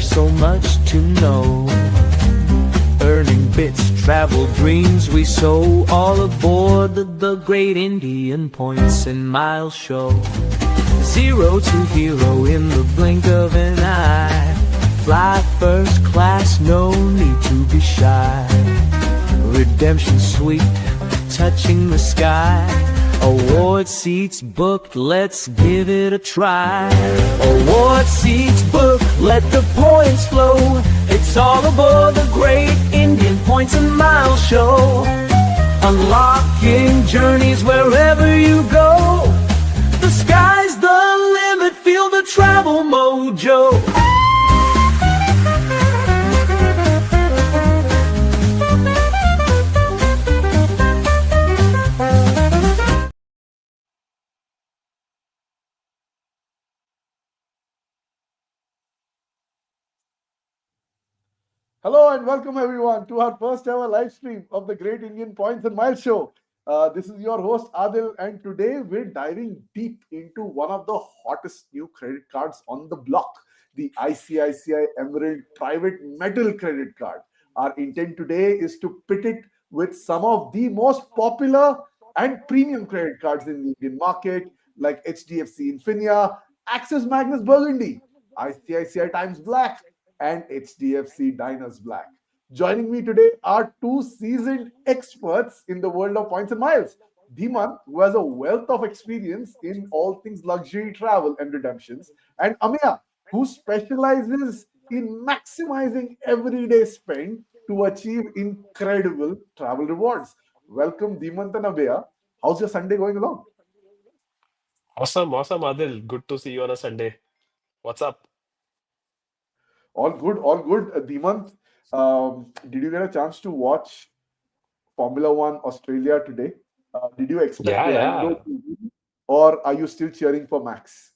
so much to know. Earning bits, travel dreams we sow, all aboard the great Indian Points and Miles show. Zero to hero in the blink of an eye. Fly first class, no need to be shy. Redemption sweet, touching the sky. Award seats booked, let's give it a try. Award seats booked, let the points flow. It's all aboard the great Indian Points and Miles show. Unlocking journeys wherever you go. The sky's the limit, feel the travel mojo. Hello and welcome everyone to our first ever live stream of the Great Indian Points and Miles Show. This is your host Aadil, and today we're diving deep into one of the hottest new credit cards on the block, the ICICI Emeralde Private Metal Credit Card. Our intent today is to pit it with some of the most popular and premium credit cards in the Indian market, like HDFC Infinia, Axis Magnus Burgundy, ICICI Times Black, and HDFC Diners Black. Joining me today are two seasoned experts in the world of points and miles. Dhimant, who has a wealth of experience in all things luxury travel and redemptions, and Ameya, who specializes in maximizing everyday spend to achieve incredible travel rewards. Welcome, Dhimant and Ameya. How's your Sunday going along? Awesome, Adil. Good to see you on a Sunday. What's up? All good, all good. Dhimant, did you get a chance to watch Formula One Australia today? Did you expect Yeah, Lando yeah. to win, or are you still cheering for Max?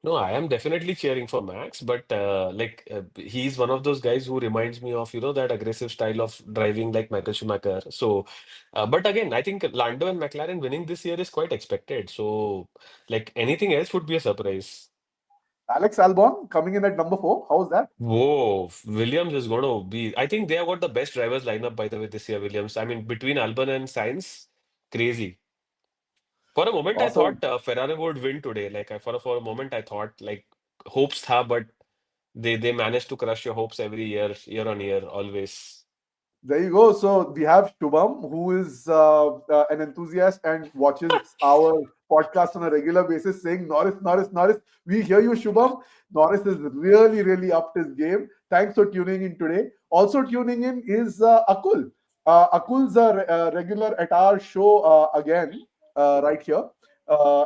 No, I am definitely cheering for Max, but he's one of those guys who reminds me of, that aggressive style of driving like Michael Schumacher. So, but again, I think Lando and McLaren winning this year is quite expected. So, like anything else would be a surprise. Alex Albon coming in at number 4. How's that? Whoa, Williams is going to be. I think they have got the best drivers lineup, by the way, this year, Williams. I mean, between Albon and Sainz, crazy. For a moment, I Awesome. thought Ferrari would win today. For a moment, I thought like hopes tha, but they managed to crush your hopes every year, year on year, always. There you go. So we have Shubham, who is an enthusiast and watches our podcast on a regular basis, saying Norris, Norris, Norris. We hear you, Shubham. Norris is really, really upped his game. Thanks for tuning in today. Also tuning in is Akul. Akul's a regular at our show again, right here.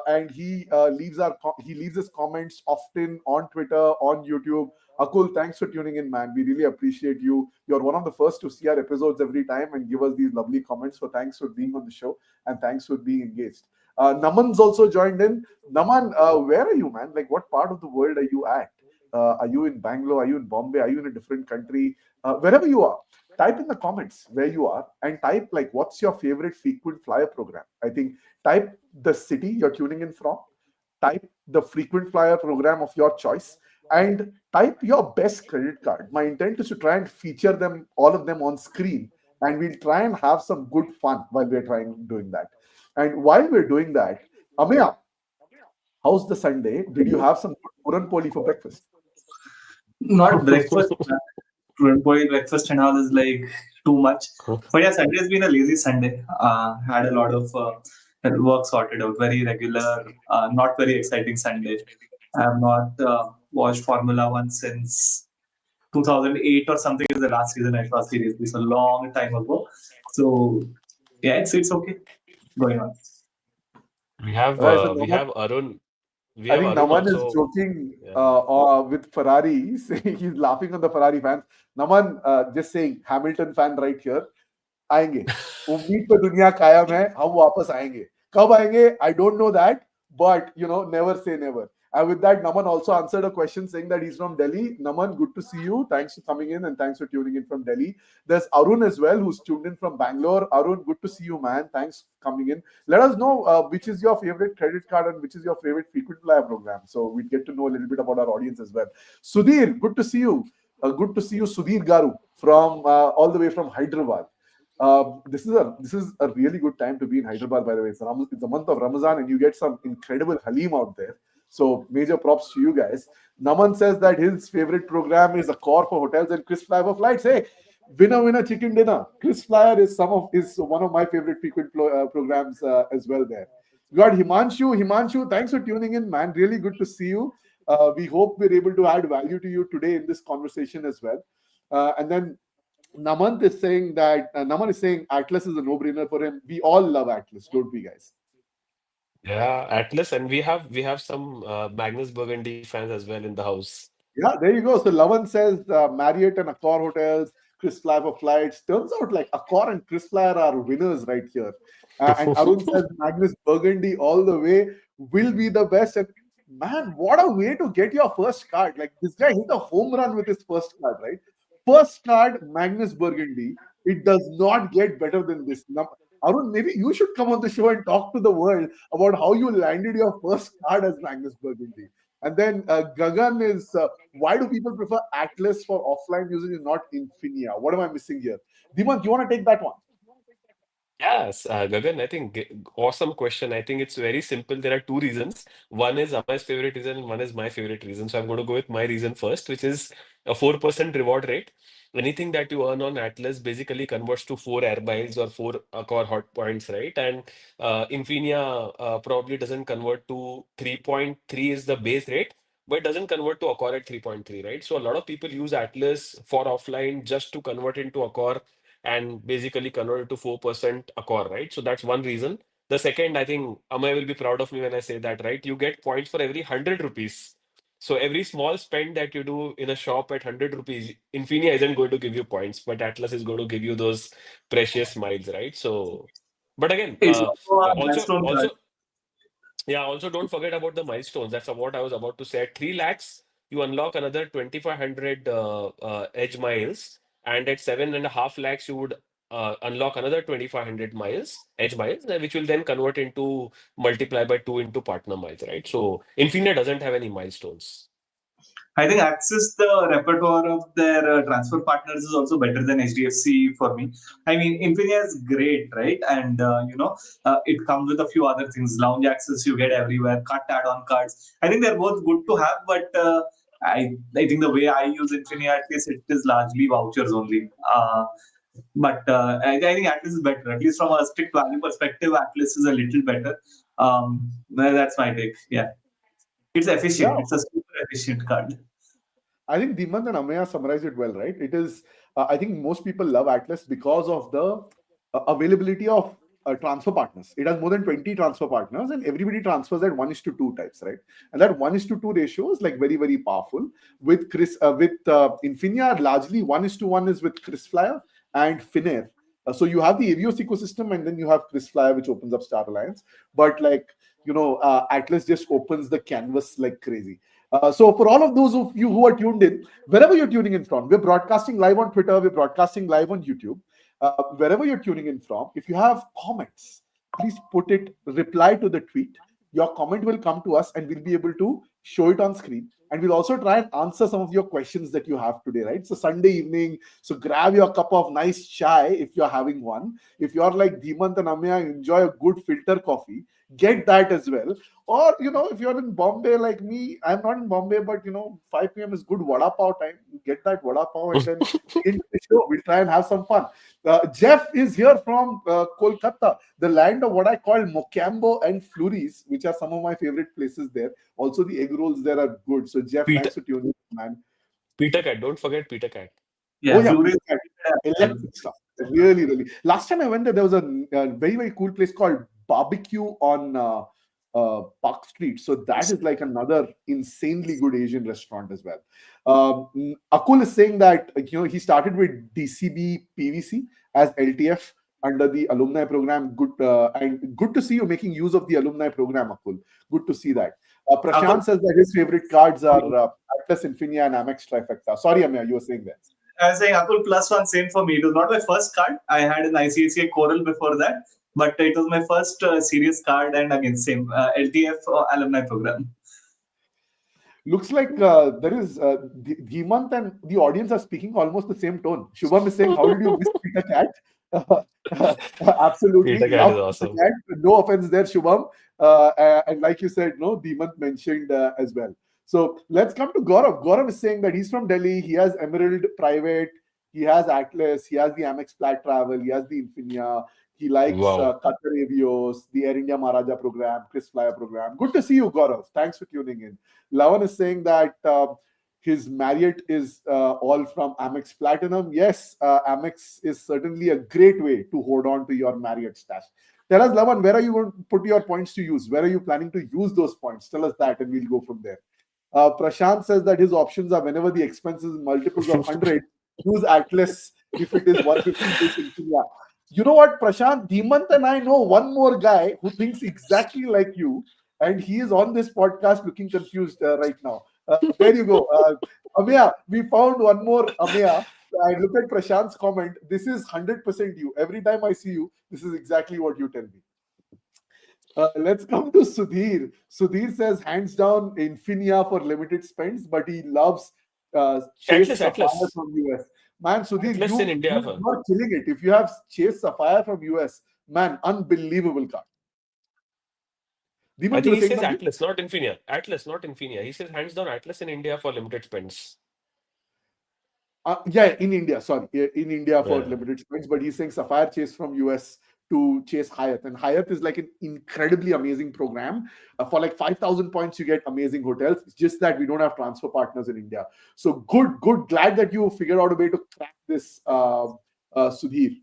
And he leaves his comments often on Twitter, on YouTube. Akul, thanks for tuning in, man. We really appreciate you. You're one of the first to see our episodes every time and give us these lovely comments. So thanks for being on the show and thanks for being engaged. Naman's also joined in. Naman, where are you, man? Like, what part of the world are you at? Are you in Bangalore? Are you in Bombay? Are you in a different country? Wherever you are, type in the comments where you are and type like, what's your favorite frequent flyer program? I think type the city you're tuning in from, type the frequent flyer program of your choice, and type your best credit card. My intent is to try and feature them, all of them on screen, and we'll try and have some good fun while we're trying doing that. And while we're doing that, Ameya, how's the Sunday? Did you have some puran poli for breakfast? Not breakfast. Puri breakfast and all is like too much. But yeah, Sunday has been a lazy Sunday. Had a lot of work sorted out. Very regular, not very exciting Sunday. I have not watched Formula One since 2008 or something. Is the last season I saw seriously. It's a long time ago. So yeah, it's okay. Going on. We have All right, so uh, we Naman, have Arun. We I have think Arun Naman is also. joking Yeah. with Ferrari. He's laughing on the Ferrari fans. Naman, just saying, Hamilton fan right here. आएंगे उम्मीद पे दुनिया कायम है हम वापस आएंगे कब आएंगे I don't know that but never say never And with that, Naman also answered a question saying that he's from Delhi. Naman, good to see you. Thanks for coming in and thanks for tuning in from Delhi. There's Arun as well, who's tuned in from Bangalore. Arun, good to see you, man. Thanks for coming in. Let us know which is your favorite credit card and which is your favorite frequent flyer program. So we get to know a little bit about our audience as well. Sudhir, good to see you. Good to see you, Sudhir Garu, from all the way from Hyderabad. This is a really good time to be in Hyderabad, by the way. It's the month of Ramadan, and you get some incredible halim out there. So major props to you guys. Naman says that his favorite program is Accor for hotels and Chris Flyer for flights. Hey, winner chicken dinner. Chris Flyer is one of my favorite frequent programs as well. There, you got Himanshu. Himanshu, thanks for tuning in, man. Really good to see you. We hope we're able to add value to you today in this conversation as well. And then Naman is saying Atlas is a no-brainer for him. We all love Atlas, don't we, guys? Yeah, Atlas, and we have some Magnus Burgundy fans as well in the house. Yeah, there you go. So Lavan says Marriott and Accor hotels, Chris Flyer for flights. Turns out like Accor and Chris Flyer are winners right here. And Arun says Magnus Burgundy all the way will be the best. And man, what a way to get your first card. Like this guy hit a home run with his first card, right? First card, Magnus Burgundy. It does not get better than this. Now, Arun, maybe you should come on the show and talk to the world about how you landed your first card as Magnus Burgundy. And then Gagan is, why do people prefer Atlas for offline usage and not Infinia? What am I missing here? Dhimant, you want to take that one? Yes, Gagan, I think awesome question. I think it's very simple. There are two reasons. One is Amay's favorite reason, and one is my favorite reason. So I'm going to go with my reason first, which is a 4% reward rate. Anything that you earn on Atlas basically converts to 4 air miles or 4 core hot points, right? And Infinia probably doesn't convert to 3.3 is the base rate, but it doesn't convert to Accor at 3.3, right? So a lot of people use Atlas for offline just to convert into Accor and basically convert it to 4% Accor, right? So that's one reason. The second, I think Amay will be proud of me when I say that, right? You get points for every 100 rupees. So every small spend that you do in a shop at 100 rupees, Infinia isn't going to give you points, but Atlas is going to give you those precious miles, right? So, but again, It's also a also, milestone card. yeah, also don't forget about the milestones. That's what I was about to say. At 3 lakhs, you unlock another 2,500 edge miles, and at 7.5 lakhs, you would unlock another 2,500 edge miles, which will then convert into multiply by 2 into partner miles, right? So Infinia doesn't have any milestones. I think Axis, the repertoire of their transfer partners is also better than HDFC for me. I mean, Infinia is great, right? And, it comes with a few other things. Lounge access you get everywhere, cut add-on cards. I think they're both good to have, but I think the way I use Infinia, at least it is largely vouchers only. But I think Atlas is better. At least from a strict value perspective, Atlas is a little better. That's my take. Yeah. It's efficient. Yeah. It's a super efficient card. I think Dhimant and Ameya summarized it well, right? It is, I think most people love Atlas because of the availability of transfer partners. It has more than 20 transfer partners, and everybody transfers at 1:2 types, right? And that 1:2 ratio is like very, very powerful. With Infinia, largely 1:1 is with Chris Flyer and Finnair. So you have the Avios ecosystem, and then you have Chris Flyer, which opens up Star Alliance. But Atlas just opens the canvas like crazy. So for all of those of you who are tuned in, wherever you're tuning in from, we're broadcasting live on Twitter, we're broadcasting live on YouTube. Wherever you're tuning in from, if you have comments, please reply to the tweet. Your comment will come to us and we'll be able to show it on screen. And we'll also try and answer some of your questions that you have today, right? So Sunday evening, so grab your cup of nice chai if you're having one. If you're like Dhimant and Ameya, enjoy a good filter coffee, get that as well. Or, if you're in Bombay like me, I'm not in Bombay, but, 5 p.m. is good vada pav time. You get that vada pav and then into the show. We'll try and have some fun. Jeff is here from Kolkata, the land of what I call Mocambo and Flurries, which are some of my favorite places there. Also, the egg rolls there are good. So, Jeff, thanks for tuning in, man. Peter Cat, don't forget Peter Cat. Yeah, Peter Cat. Electric stuff. Really, really. Last time I went there was a very, very cool place called Barbecue on Park Street. So that is like another insanely good Asian restaurant as well. Akul is saying that he started with DCB PVC as LTF under the alumni program. Good and good to see you making use of the alumni program, Akul. Good to see that. Prashant says that his favorite cards are Atlas, Infinia, and Amex Trifecta. Sorry, Ameya, you were saying that. I was saying Akul +1, same for me. It was not my first card. I had an ICICI Coral before that, but it was my first serious card, and again, same LTF alumni program. Looks like there is Dhimant and the audience are speaking almost the same tone. Shubham is saying, "How did you miss Peter Cat?" Absolutely, Peter Cat love is Peter awesome. Cat. No offense there, Shubham. And like you said, no, Dhimant mentioned as well. So let's come to Gaurav. Gaurav is saying that he's from Delhi. He has Emerald Private. He has Atlas. He has the Amex Plat Travel. He has the Infinia. He likes Wow. Qatar Avios, the Air India Maharaja program, Chris Flyer program. Good to see you, Gaurav. Thanks for tuning in. Lavan is saying that his Marriott is all from Amex Platinum. Yes, Amex is certainly a great way to hold on to your Marriott stash. Tell us, Lavan, where are you going to put your points to use? Where are you planning to use those points? Tell us that and we'll go from there. Prashant says that his options are whenever the expenses multiples of 100, use Atlas if it is 150. You know what, Prashant? Dhimant and I know one more guy who thinks exactly like you, and he is on this podcast looking confused right now. There you go. Ameya, we found one more Ameya. I look at Prashant's comment. This is 100% you. Every time I see you, this is exactly what you tell me. Let's come to Sudhir. Sudhir says, hands down, Infinia for limited spends, but he loves Chase Sapphire from US. Man, Sudhir, Atlas in India. you are killing it. If you have Chase Sapphire from US, man, unbelievable card. I think he says Atlas, not Infinia. Atlas, not Infinia. He says hands down Atlas in India for limited spends. Yeah, in India, sorry. In India for limited spends, but he's saying Sapphire Chase from US to chase Hyatt. And Hyatt is like an incredibly amazing program. For like 5,000 points, you get amazing hotels. It's just that we don't have transfer partners in India. So good. Glad that you figured out a way to crack this, Sudhir.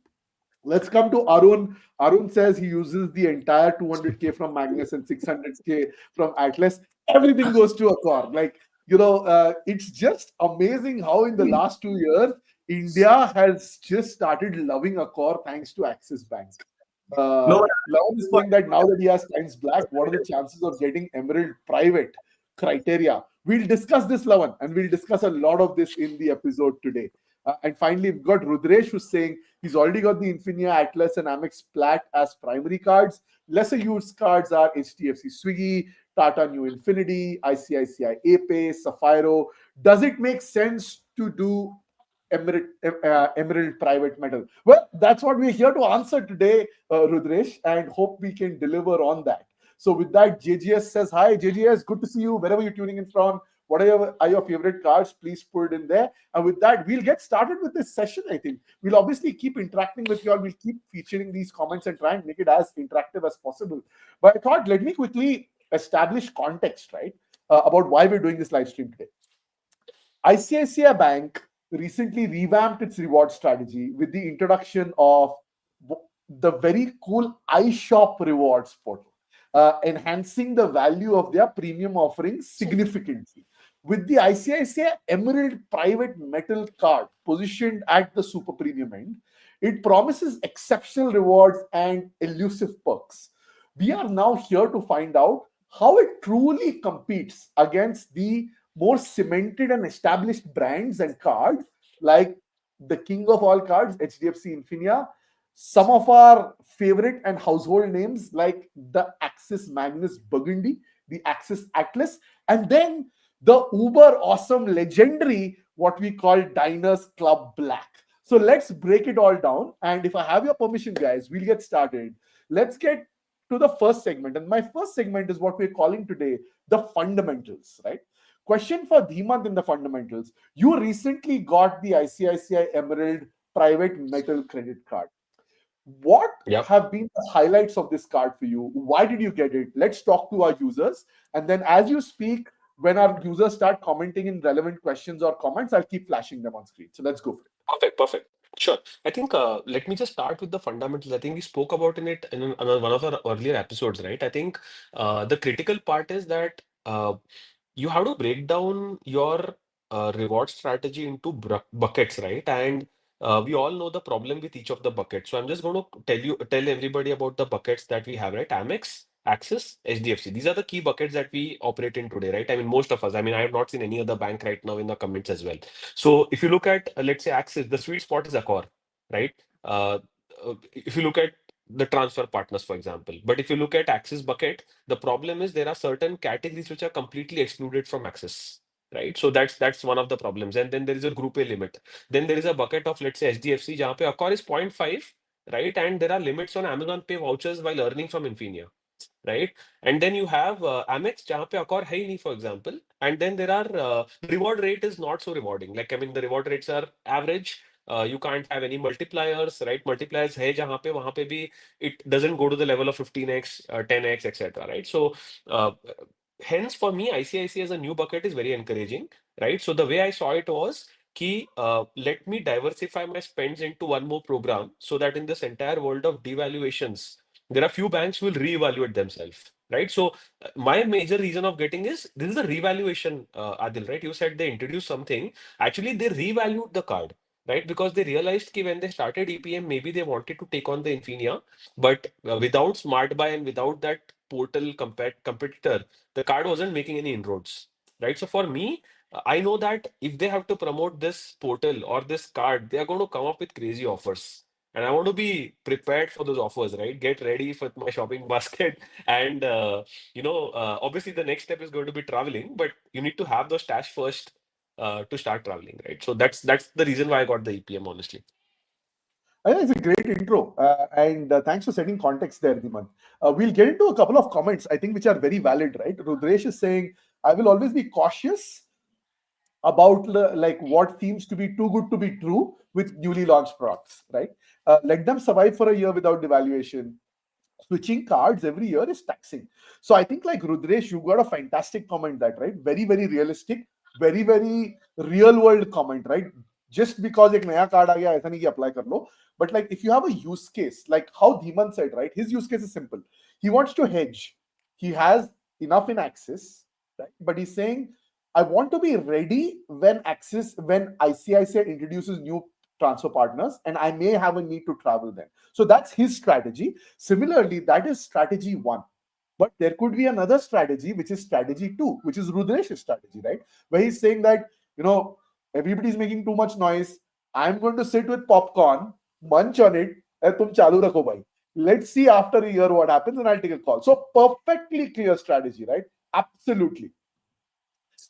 Let's come to Arun. Arun says he uses the entire 200K from Magnus and 600K from Atlas. Everything goes to Accor. Like, it's just amazing how in the last 2 years, India has just started loving Accor thanks to Axis Bank. Lavan is saying that now that he has Diners Black, what are the chances of getting Emerald Private criteria? We'll discuss this, Lavan, and we'll discuss a lot of this in the episode today. And finally, we've got Rudresh who's saying he's already got the Infinia, Atlas, and Amex Plat as primary cards. Lesser used cards are HDFC Swiggy, Tata New Infinity, ICICI Ape, Sapphire. Does it make sense to do Emerald Private Metal? Well, that's what we're here to answer today, Rudresh, and hope we can deliver on that. So with that, JGS says, hi, JGS, good to see you wherever you're tuning in from. What are your favorite cards? Please put it in there. And with that, we'll get started with this session, I think. We'll obviously keep interacting with you all. We'll keep featuring these comments and try and make it as interactive as possible. But I thought, let me quickly establish context, right, about why we're doing this live stream today. ICICI Bank recently revamped its reward strategy with the introduction of the very cool iShop rewards portal, enhancing the value of their premium offerings significantly. With the ICICI Emerald Private Metal card positioned at the super premium end, it promises exceptional rewards and elusive perks. We are now here to find out how it truly competes against the more cemented and established brands and cards like the king of all cards, HDFC Infinia, some of our favorite and household names like the Axis Magnus Burgundy, the Axis Atlas, and then the uber awesome legendary what we call Diners Club Black. So let's break it all down. And if I have your permission, guys, we'll get started. Let's get to the first segment. And my first segment is what we're calling today the fundamentals, right? Question for Dhimant in the fundamentals. You recently got the ICICI Emerald Private Metal Credit Card. What have been the highlights of this card for you? Why did you get it? Let's talk to our users. And then as you speak, when our users start commenting in relevant questions or comments, I'll keep flashing them on screen. So let's go for it. Perfect. Sure. I think let me just start with the fundamentals. I think we spoke about it in one of our earlier episodes, right? I think the critical part is that you have to break down your reward strategy into buckets, right? And we all know the problem with each of the buckets. So I'm just going to tell everybody about the buckets that we have, right? Amex, Axis, HDFC. These are the key buckets that we operate in today, right? I mean, most of us. I mean, I have not seen any other bank right now in the comments as well. So if you look at, let's say, Axis, the sweet spot is Accor, right? If you look at the transfer partners, for example. But if you look at Axis bucket, the problem is there are certain categories which are completely excluded from Axis, right? So that's one of the problems. And then there is a group A limit. Then there is a bucket of, let's say, HDFC, jahan pe Accor is 0.5, right? And there are limits on Amazon Pay vouchers while earning from Infinia, right? And then you have Amex, jahan pe Accor hai nahi, for example. And then there are the reward rate is not so rewarding. Like, I mean, the reward rates are average. You can't have any multipliers, right? Multipliers hai jahan pe, wahan pe bhi it doesn't go to the level of 15x, 10x, etc. Right? So uh, hence for me, ICICI as a new bucket is very encouraging, right? So the way I saw it was let me diversify my spends into one more program so that in this entire world of devaluations, there are few banks who will reevaluate themselves, right? So my major reason of getting is this is a revaluation, Adil, right? You said they introduced something. Actually, they revalued the card, right? Because they realized that when they started EPM, maybe they wanted to take on the Infinia, but without Smart Buy and without that portal competitor, the card wasn't making any inroads, right? So for me, I know that if they have to promote this portal or this card, they are going to come up with crazy offers. And I want to be prepared for those offers, right? Get ready for my shopping basket. And, obviously, the next step is going to be traveling, but you need to have those stash first to start traveling, right? So that's the reason why I got the EPM, honestly. I think it's a great intro, and thanks for setting context there, Dhimant. We'll get into a couple of comments, I think, which are very valid, right? Rudresh is saying, I will always be cautious about like what seems to be too good to be true with newly launched products, right? Let them survive for a year without devaluation. Switching cards every year is taxing. So I think, like Rudresh, you got a fantastic comment that, right? Very, very realistic, very, very real world comment, right? Just because एक नया card आ गया ऐसा नहीं कि apply कर लो. But like if you have a use case, like how Dhimant said, right? His use case is simple. He wants to hedge. He has enough in Axis, right? But he's saying, I want to be ready when ICICI introduces new transfer partners, and I may have a need to travel then. So that's his strategy. Similarly, that is strategy one. But there could be another strategy, which is strategy two, which is Rudresh's strategy, right? Where he's saying that, everybody's making too much noise. I'm going to sit with popcorn, munch on it, and tum chalu rakho bhai. Let's see after a year what happens, and I'll take a call. So perfectly clear strategy, right? Absolutely.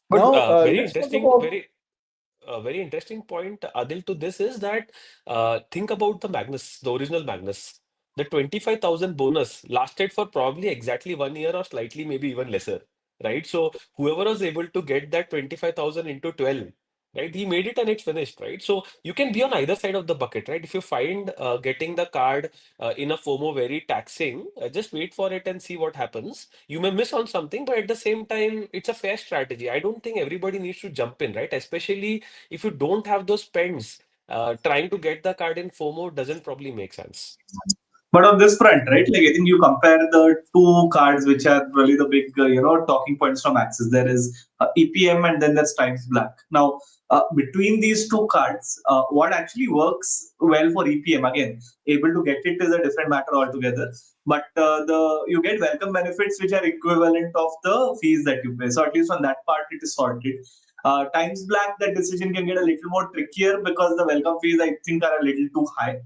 But Now, very let's talk interesting, about. very interesting point, Adil, to this is that think about the Magnus, the original Magnus. The 25,000 bonus lasted for probably exactly 1 year or slightly maybe even lesser, right? So whoever was able to get that 25,000 into 12, right? He made it and it's finished, right? So you can be on either side of the bucket, right? If you find getting the card in a FOMO very taxing, just wait for it and see what happens. You may miss on something, but at the same time, it's a fair strategy. I don't think everybody needs to jump in, right? Especially if you don't have those spends, trying to get the card in FOMO doesn't probably make sense. But on this front, right, like I think you compare the two cards which are really the big, talking points from Axis. There is EPM and then there's Times Black. Now, between these two cards, what actually works well for EPM, again, able to get it is a different matter altogether. But you get welcome benefits which are equivalent of the fees that you pay. So at least on that part, it is sorted. Times Black, that decision can get a little more trickier because the welcome fees, I think, are a little too high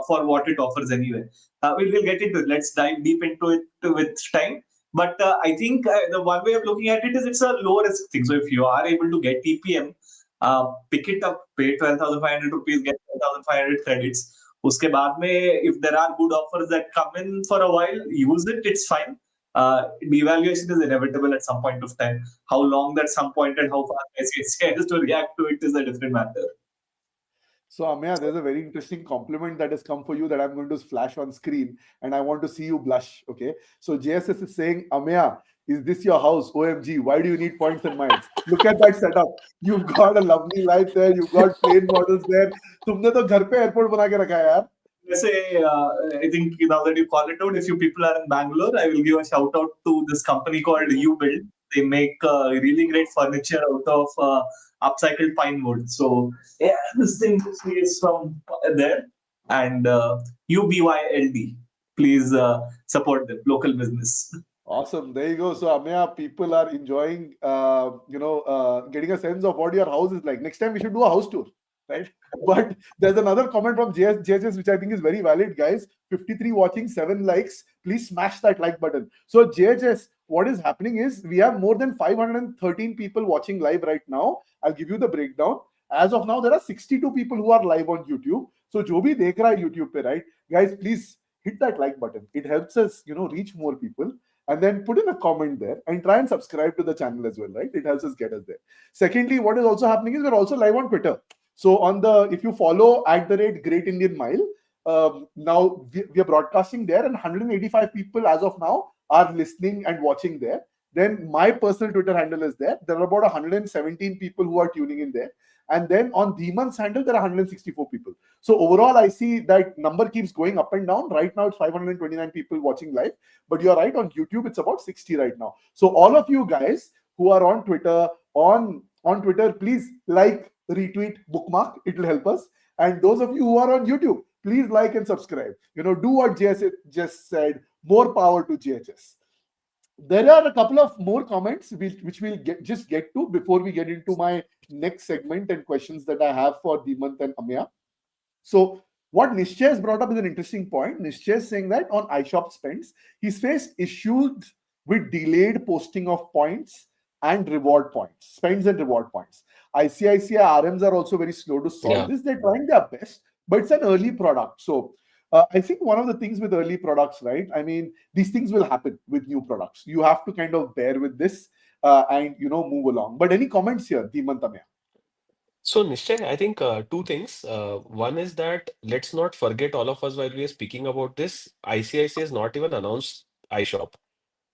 for what it offers anyway. We'll get into it. Let's dive deep into it with time. But I think the one way of looking at it is it's a low risk thing. So if you are able to get TPM, pick it up, pay 12,500 rupees, get 12,500 credits. Uske baad mein, if there are good offers that come in for a while, use it. It's fine. Devaluation is inevitable at some point of time. How long that some point and how fast ICICI has to react to it is a different matter. So, Ameya, there's a very interesting compliment that has come for you that I'm going to flash on screen, and I want to see you blush. Okay. So, JSS is saying, Ameya, is this your house? OMG, why do you need points and miles? Look at that setup. You've got a lovely life there. You've got plane models there. तुमने तो घर पे airport बना के रखा है यार. I think now that you call it out, if you people are in Bangalore, I will give a shout out to this company called UBuild. They make really great furniture out of upcycled pine wood. So yeah, this thing is from there, and UBYLD. please support them, local business. Awesome. There you go. So, Ameya, people are enjoying, getting a sense of what your house is like. Next time, we should do a house tour, right? But there's another comment from JHS, which I think is very valid, guys. 53 watching, 7 likes. Please smash that like button. So, JHS, what is happening is we have more than 513 people watching live right now. I'll give you the breakdown. As of now, there are 62 people who are live on YouTube. So, jo bhi dekh raha hai YouTube pe, right? Guys, please hit that like button. It helps us, reach more people. And then put in a comment there and try and subscribe to the channel as well, right? It helps us get us there. Secondly, what is also happening is we're also live on Twitter. So if you follow @Great Indian Mile, now we are broadcasting there, and 185 people as of now are listening and watching there. Then my personal Twitter handle is there. There are about 117 people who are tuning in there. And then on Dhimant's handle, there are 164 people. So overall, I see that number keeps going up and down. Right now, it's 529 people watching live. But you're right, on YouTube, it's about 60 right now. So all of you guys who are on Twitter, on Twitter, please like, retweet, bookmark. It will help us. And those of you who are on YouTube, please like and subscribe. Do what JS just said. More power to JHS. There are a couple of more comments which we'll get to before we get into my next segment and questions that I have for Dhimant and Ameya. So what Nishchay has brought up is an interesting point. Nishchay is saying that on iShop spends, he's faced issues with delayed posting of points and reward points, spends and reward points. ICICI RMs are also very slow to solve this. They're trying their best, but it's an early product. So I think one of the things with early products, right? I mean, these things will happen with new products. You have to kind of bear with this and, move along. But any comments here, Dhimant, Ameya? So, Nishchay, I think two things. One is that let's not forget, all of us, while we are speaking about this, ICICI has not even announced iShop.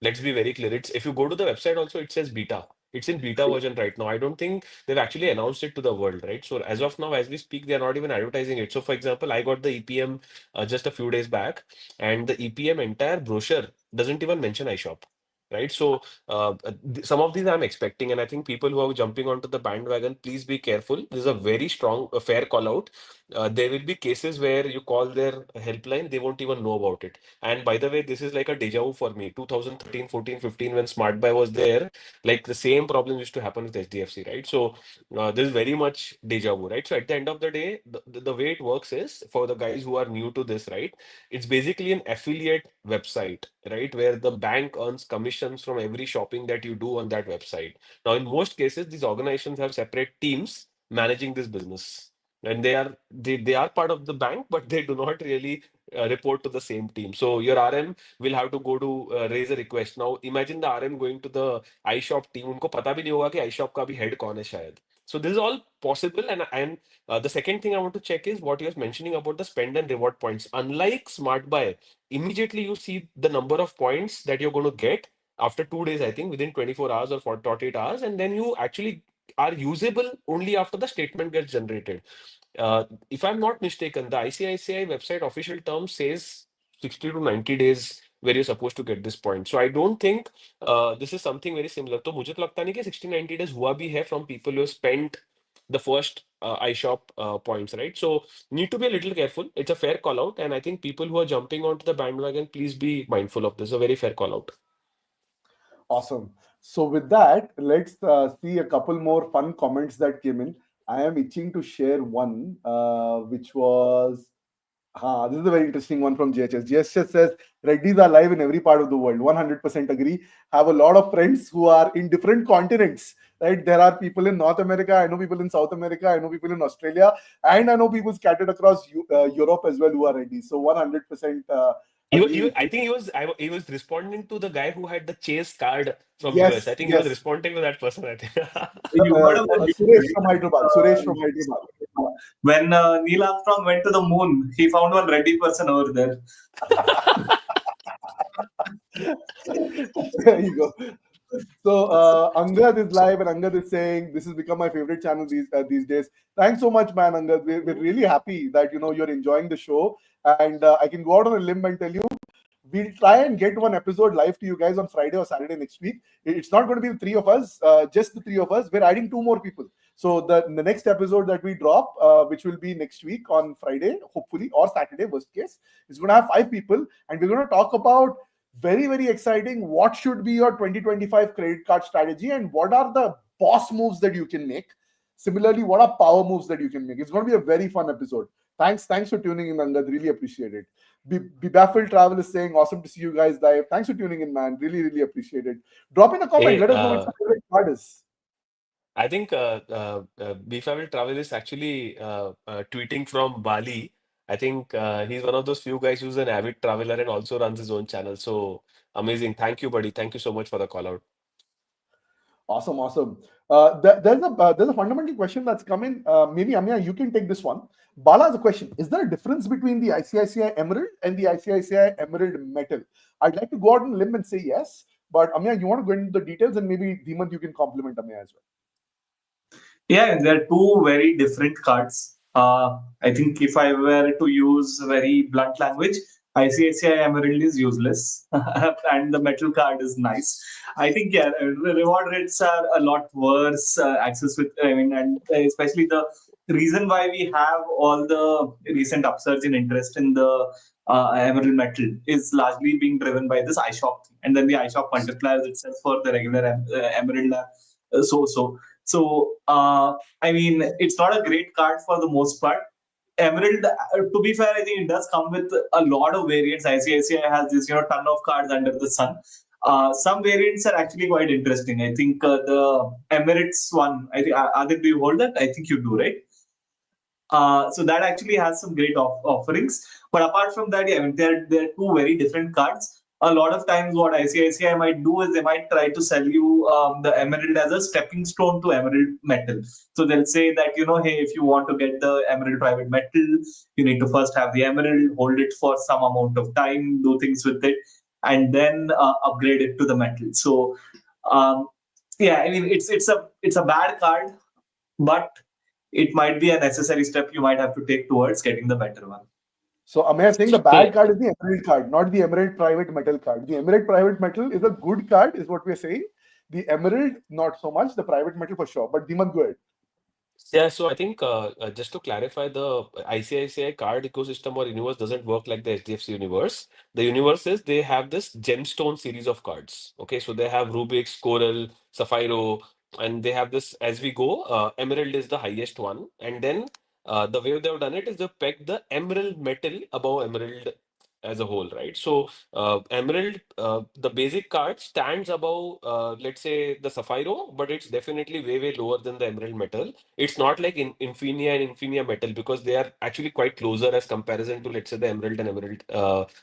Let's be very clear. If you go to the website also, it says beta. It's in beta version right now. I don't think they've actually announced it to the world, right? So as of now, as we speak, they're not even advertising it. So for example, I got the EPM just a few days back, and the EPM entire brochure doesn't even mention iShop. Right. So some of these I'm expecting, and I think people who are jumping onto the bandwagon, please be careful. This is a very strong, fair call out. There will be cases where you call their helpline, they won't even know about it. And by the way, this is like a deja vu for me. 2013, 14, 15, when Smart Buy was there, like the same problem used to happen with HDFC, right? So this is very much deja vu, right? So at the end of the day, the way it works is, for the guys who are new to this, right? It's basically an affiliate website, right? Where the bank earns commissions from every shopping that you do on that website. Now, in most cases, these organizations have separate teams managing this business. And they are part of the bank, but they do not really report to the same team. So your RM will have to go to raise a request. Now imagine the RM going to the iShop team. उनको पता भी नहीं होगा कि iShop का भी head कौन है शायद. So this is all possible. And the second thing I want to check is what you're mentioning about the spend and reward points. Unlike Smart Buy, immediately you see the number of points that you're going to get after 2 days, I think within 24 hours or 48 hours, and then you actually are usable only after the statement gets generated. If I'm not mistaken, the ICICI website official term says 60 to 90 days where you're supposed to get this point. So I don't think this is something very similar. तो मुझे तो लगता नहीं कि 60-90 days हुआ भी है from people who have spent the first iShop points, right? So need to be a little careful. It's a fair call out, and I think people who are jumping onto the bandwagon, please be mindful of this. A very fair call out. Awesome. So with that, let's see a couple more fun comments that came in. I am itching to share one, which was, this is a very interesting one from JHS. JHS says, Reddys are live in every part of the world. 100% agree. Have a lot of friends who are in different continents, right? There are people in North America. I know people in South America. I know people in Australia. And I know people scattered across Europe as well who are Reddys. So 100% I think he was responding to the guy who had the chase card from US. I think he was responding to that person, I think. Suresh from Hyderabad. When Neil Armstrong went to the moon, he found one Reddy person over there. There you go. So Angad is live, and Angad is saying this has become my favorite channel these days. Thanks so much, man, Angad. We're really happy that you're enjoying the show, and I can go out on a limb and tell you we'll try and get one episode live to you guys on Friday or Saturday next week. It's not going to be the three of us, just the three of us. We're adding 2 more people. So the next episode that we drop, which will be next week on Friday, hopefully, or Saturday, worst case, is going to have 5 people, and we're going to talk about very, very exciting what should be your 2025 credit card strategy and what are the boss moves that you can make. Similarly, what are power moves that you can make? It's going to be a very fun episode. Thanks for tuning in, Angad. Really appreciate it. Be Baffled Travel is saying, awesome to see you guys live. Thanks for tuning in, man. Really, really appreciate it. Drop in a comment. Hey, Let us know what your favorite card is. I think Bfabel Travel is actually tweeting from Bali. I think he's one of those few guys who's an avid traveler and also runs his own channel. So amazing. Thank you, buddy. Thank you so much for the call out. Awesome. There's a fundamental question that's coming. Maybe Ameya, you can take this one. Bala has a question. Is there a difference between the ICICI Emerald and the ICICI Emerald Metal? I'd like to go out on a limb and say yes, but Ameya, you want to go into the details, and maybe Dhimant, you can compliment Ameya as well. Yeah, there are two very different cards. I think if I were to use very blunt language, ICICI Emerald is useless and the metal card is nice. I think, yeah, reward rates are a lot worse. Access with, and especially the reason why we have all the recent upsurge in interest in the Emerald metal is largely being driven by this iShop thing. And then the iShop multipliers itself for the regular Emerald are so. It's not a great card for the most part. Emerald, to be fair, I think it does come with a lot of variants. ICICI has this, ton of cards under the sun. Some variants are actually quite interesting. I think the Emirates one, I think, Aadil, do you hold that? I think you do, right? So that actually has some great offerings. But apart from that, yeah, there are two very different cards. A lot of times what ICICI might do is they might try to sell you the Emerald as a stepping stone to Emerald Metal. So they'll say that, hey, if you want to get the Emerald Private Metal, you need to first have the Emerald, hold it for some amount of time, do things with it, and then upgrade it to the Metal. So, it's a bad card, but it might be a necessary step you might have to take towards getting the better one. So Ameya saying the bad card is the Emerald card, not the Emerald Private Metal card. The Emerald Private Metal is a good card, is what we're saying. The Emerald, not so much. The Private Metal for sure. But Dhimant, go ahead. Yeah, so I think just to clarify, the ICICI card ecosystem or universe doesn't work like the HDFC universe. The universe is they have this gemstone series of cards. Okay, so they have Rubik's, Coral, Sapphiro, and they have this as we go. Emerald is the highest one, and then the way they've done it is they've pegged the Emerald metal above Emerald as a whole, right? So Emerald, the basic card stands above, let's say, the Sapphiro, but it's definitely way lower than the Emerald metal. It's not like in Infinia and Infinia metal because they are actually quite closer as comparison to, let's say, the Emerald and Emerald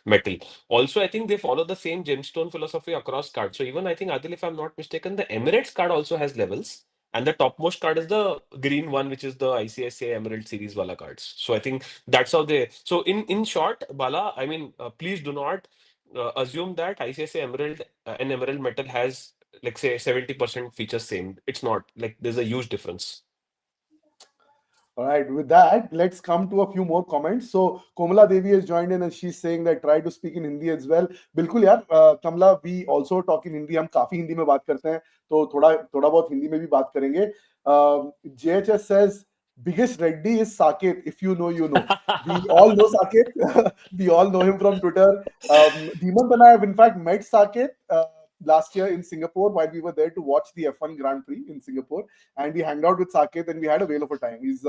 metal. Also, I think they follow the same gemstone philosophy across cards. So even I think, Adil, if I'm not mistaken, the Emirates card also has levels. And the topmost card is the green one, which is the ICICI Emerald series Wala cards. So I think that's how they. So in short, Bala, I mean, please do not assume that ICICI Emerald and Emerald Metal has, like, say, 70% features same. It's not. Like, there's a huge difference. All right, with that, let's come to a few more comments. So Komala Devi has joined in and she's saying that try to speak in Hindi as well. बिल्कुल यार, Kamala, we also talk in Hindi. हम काफी हिंदी में बात करते हैं, तो थोड़ा बहुत हिंदी में भी बात करेंगे. JHS says biggest Reddy is Saket. If you know, you know. We all know Saket. We all know him from Twitter. Dhimant and I have in fact met Saket last year in Singapore while we were there to watch the F1 Grand Prix in Singapore, and we hanged out with Saket and we had a whale of a time. He's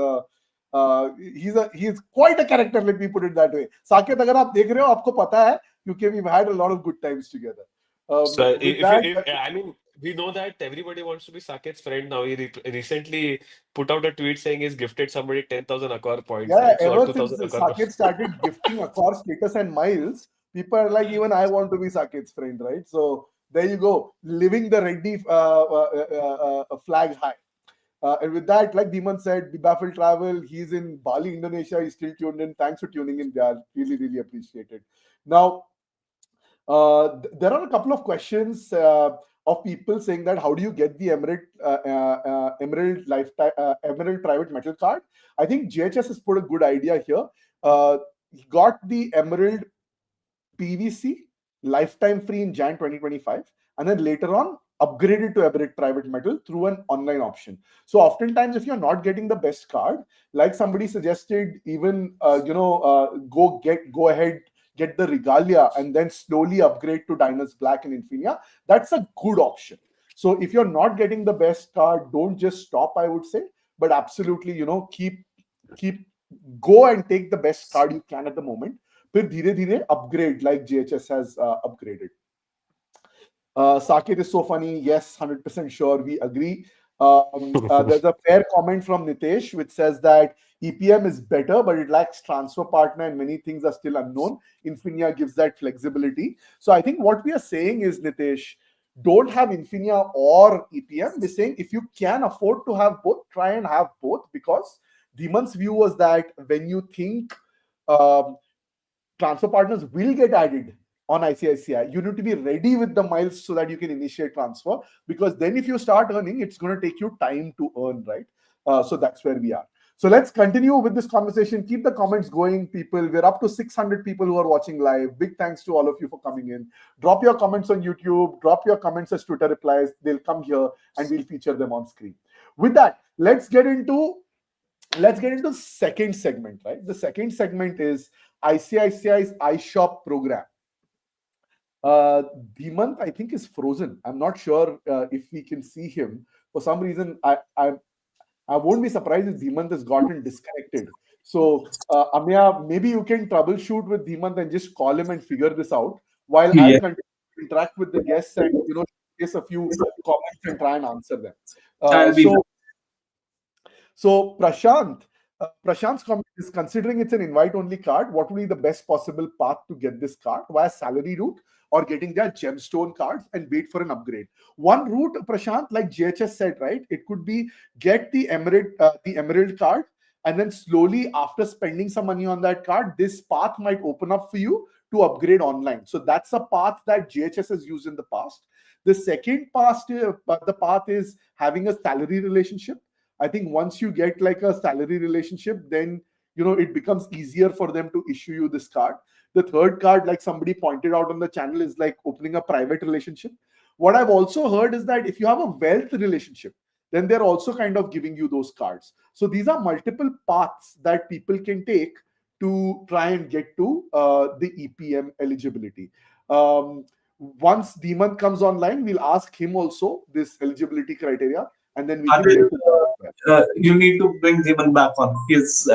quite a character, let me put it that way. Saket, अगर आप देख रहे हो, आपको पता है, क्योंकि we've had a lot of good times together. So I mean, we know that everybody wants to be Saket's friend now. He recently put out a tweet saying he's gifted somebody 10,000 Accor points. Yeah, right? So ever since Saket started gifting Accor status and miles, people are like, even I want to be Saket's friend, right? So there you go, living the Reddy flag high. And with that, like Dhimant said, Be Baffled Travel, he's in Bali, Indonesia. He's still tuned in. Thanks for tuning in, guys. Really appreciate it. Now, there are a couple of questions of people saying that how do you get the Emerald Private Metal card? I think JHS has put a good idea here. He got the Emerald PVC lifetime free in Jan 2025, and then later on upgraded to Emirate Private Metal through an online option. So oftentimes, if you're not getting the best card, like somebody suggested, even go ahead, get the Regalia, and then slowly upgrade to Diners Black and Infinia. That's a good option. So if you're not getting the best card, don't just stop, I would say, but absolutely, keep go and take the best card you can at the moment. फिर धीरे धीरे upgrade like JHS has upgraded. Saket is so funny. Yes, 100% sure. We agree. There's a fair comment from Nitesh which says that EPM is better, but it lacks transfer partner and many things are still unknown. Infinia gives that flexibility. So I think what we are saying is, Nitesh, don't have Infinia or EPM. We're saying if you can afford to have both, try and have both, because Dhimant's view was that when you think transfer partners will get added on ICICI, you need to be ready with the miles so that you can initiate transfer, because then if you start earning, it's going to take you time to earn, right? So that's where we are. So let's continue with this conversation. Keep the comments going, people. We're up to 600 people who are watching live. Big thanks to all of you for coming in. Drop your comments on YouTube. Drop your comments as Twitter replies. They'll come here and we'll feature them on screen. With that, let's get into second segment, right? The second segment is ICICI's iShop program. Dhimant, I think, is frozen. I'm not sure if we can see him. For some reason, I won't be surprised if Dhimant has gotten disconnected. So, Ameya, maybe you can troubleshoot with Dhimant and just call him and figure this out, while I'll continue to interact with the guests and place a few comments and try and answer them. So Prashant's comment is, considering it's an invite-only card, what would be the best possible path to get this card? Via salary route or getting their gemstone cards and wait for an upgrade? One route, Prashant, like JHS said, right? It could be get the Emerald card, and then slowly, after spending some money on that card, this path might open up for you to upgrade online. So that's a path that JHS has used in the past. The second path is having a salary relationship. I think once you get like a salary relationship, then it becomes easier for them to issue you this card. The third card, like somebody pointed out on the channel, is like opening a private relationship. What I've also heard is that if you have a wealth relationship, then they're also kind of giving you those cards. So these are multiple paths that people can take to try and get to the EPM eligibility. Once Dhimant comes online, we'll ask him also this eligibility criteria, and then we can get to you need to bring Dhimant back on. He's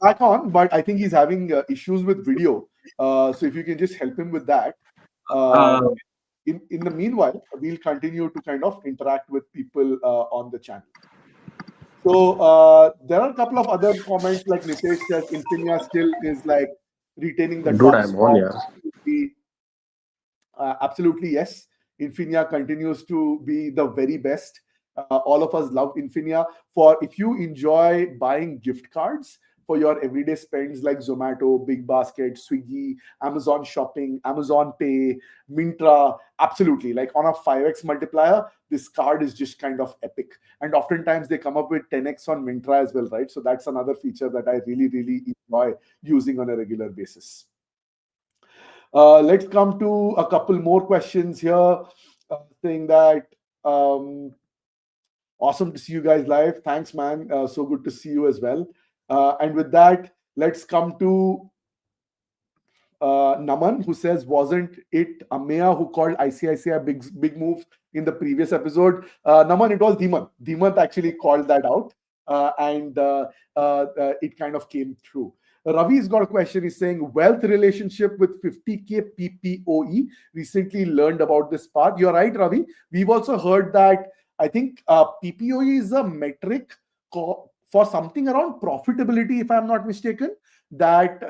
back on, but I think he's having issues with video. So if you can just help him with that. In the meanwhile, we'll continue to kind of interact with people on the channel. So there are a couple of other comments, like Nitesh says, Infinia still is like retaining the top spot. Absolutely, yes. Infinia continues to be the very best. All of us love Infinia. If you enjoy buying gift cards for your everyday spends like Zomato, Big Basket, Swiggy, Amazon Shopping, Amazon Pay, Myntra, absolutely. Like on a 5x multiplier, this card is just kind of epic. And oftentimes they come up with 10x on Myntra as well, right? So that's another feature that I really, really enjoy using on a regular basis. Let's come to a couple more questions here, saying that awesome to see you guys live. Thanks, man. So good to see you as well. And with that, let's come to Naman, who says, wasn't it Ameya who called ICICI big moves in the previous episode? Naman, it was Dhimant. Dhimant actually called that out, and it kind of came true. Ravi's got a question. He's saying, wealth relationship with 50K PPOE. Recently learned about this part. You're right, Ravi. We've also heard that, I think PPOE is a metric for something around profitability, if I'm not mistaken, that's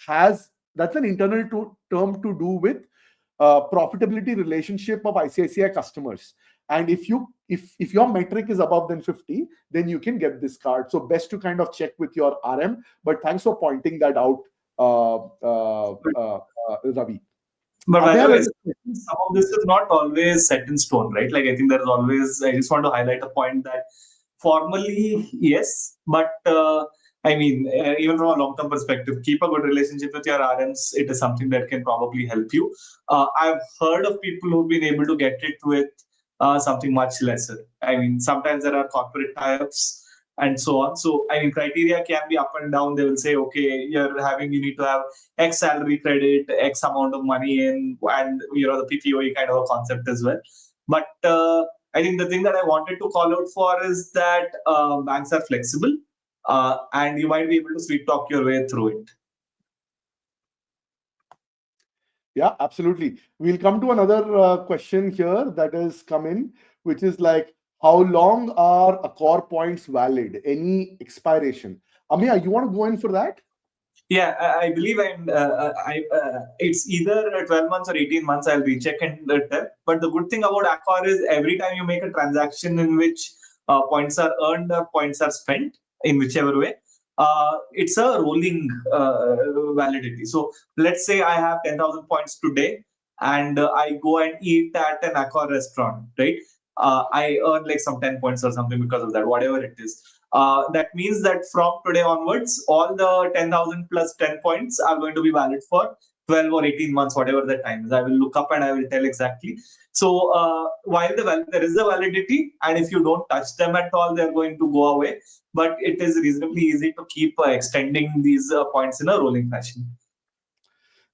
an internal term to do with profitability relationship of ICICI customers. And if your metric is above than 50, then you can get this card. So best to kind of check with your RM. But thanks for pointing that out, Ravi. But by the way, some of this is not always set in stone, right? Like I think there is always, I just want to highlight a point that formally, yes, but I mean, even from a long-term perspective, keep a good relationship with your RMs. It is something that can probably help you. I've heard of people who've been able to get it with something much lesser. I mean, sometimes there are corporate tie-ups and so on. So, I mean, criteria can be up and down. They will say, okay, you need to have X salary credit, X amount of money in, and the PPOE kind of a concept as well. But I think the thing that I wanted to call out for is that banks are flexible, and you might be able to sweet talk your way through it. Yeah, absolutely. We'll come to another question here that has come in, which is like, how long are Accor points valid? Any expiration? Ameya, you want to go in for that? Yeah, I believe it's either 12 months or 18 months. I'll recheck and tell. But the good thing about Accor is every time you make a transaction in which points are earned or points are spent, in whichever way, it's a rolling validity. So let's say I have 10,000 points today and I go and eat at an Accor restaurant, right? I earn like some 10 points or something because of that, whatever it is. That means that from today onwards, all the 10,000 plus 10 points are going to be valid for 12 or 18 months, whatever the time is. I will look up and I will tell exactly. So while there is a validity, and if you don't touch them at all, they're going to go away. But it is reasonably easy to keep extending these points in a rolling fashion.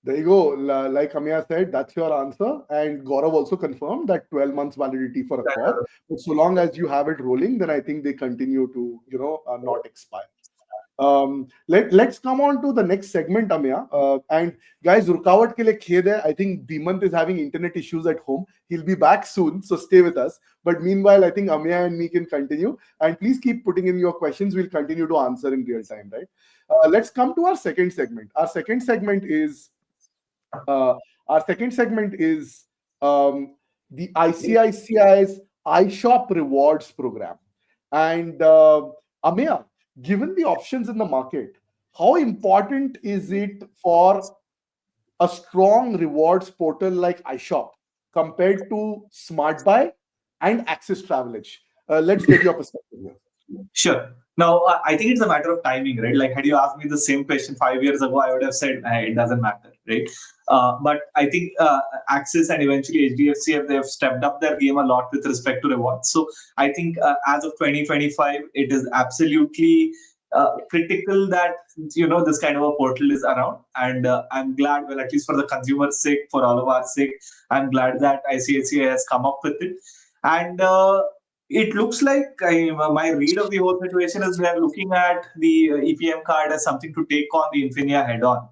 There you go. Like Ameya said, that's your answer. And Gaurav also confirmed that 12 months validity for Accor. But so long as you have it rolling, then I think they continue to, not expire. Let's come on to the next segment, Ameya. And guys, Rukawat ke liye khed hai. I think Dhimant is having internet issues at home. He'll be back soon, so stay with us. But meanwhile, I think Ameya and me can continue. And please keep putting in your questions. We'll continue to answer in real time, right? Let's come to our second segment. Our second segment is the ICICI's iShop Rewards program. And Ameya, given the options in the market, how important is it for a strong rewards portal like iShop compared to SmartBuy and Access Travelage? Let's get your perspective here. Sure. Now, I think it's a matter of timing, right? Like, had you asked me the same question 5 years ago, I would have said it doesn't matter, right? But I think Axis and eventually HDFC they have stepped up their game a lot with respect to rewards. So I think as of 2025, it is absolutely critical that this kind of a portal is around, and I'm glad, well, at least for the consumer's sake, for all of our sake, I'm glad that ICICI has come up with it. And it looks like my read of the whole situation is they're looking at the EPM card as something to take on the Infinia head-on.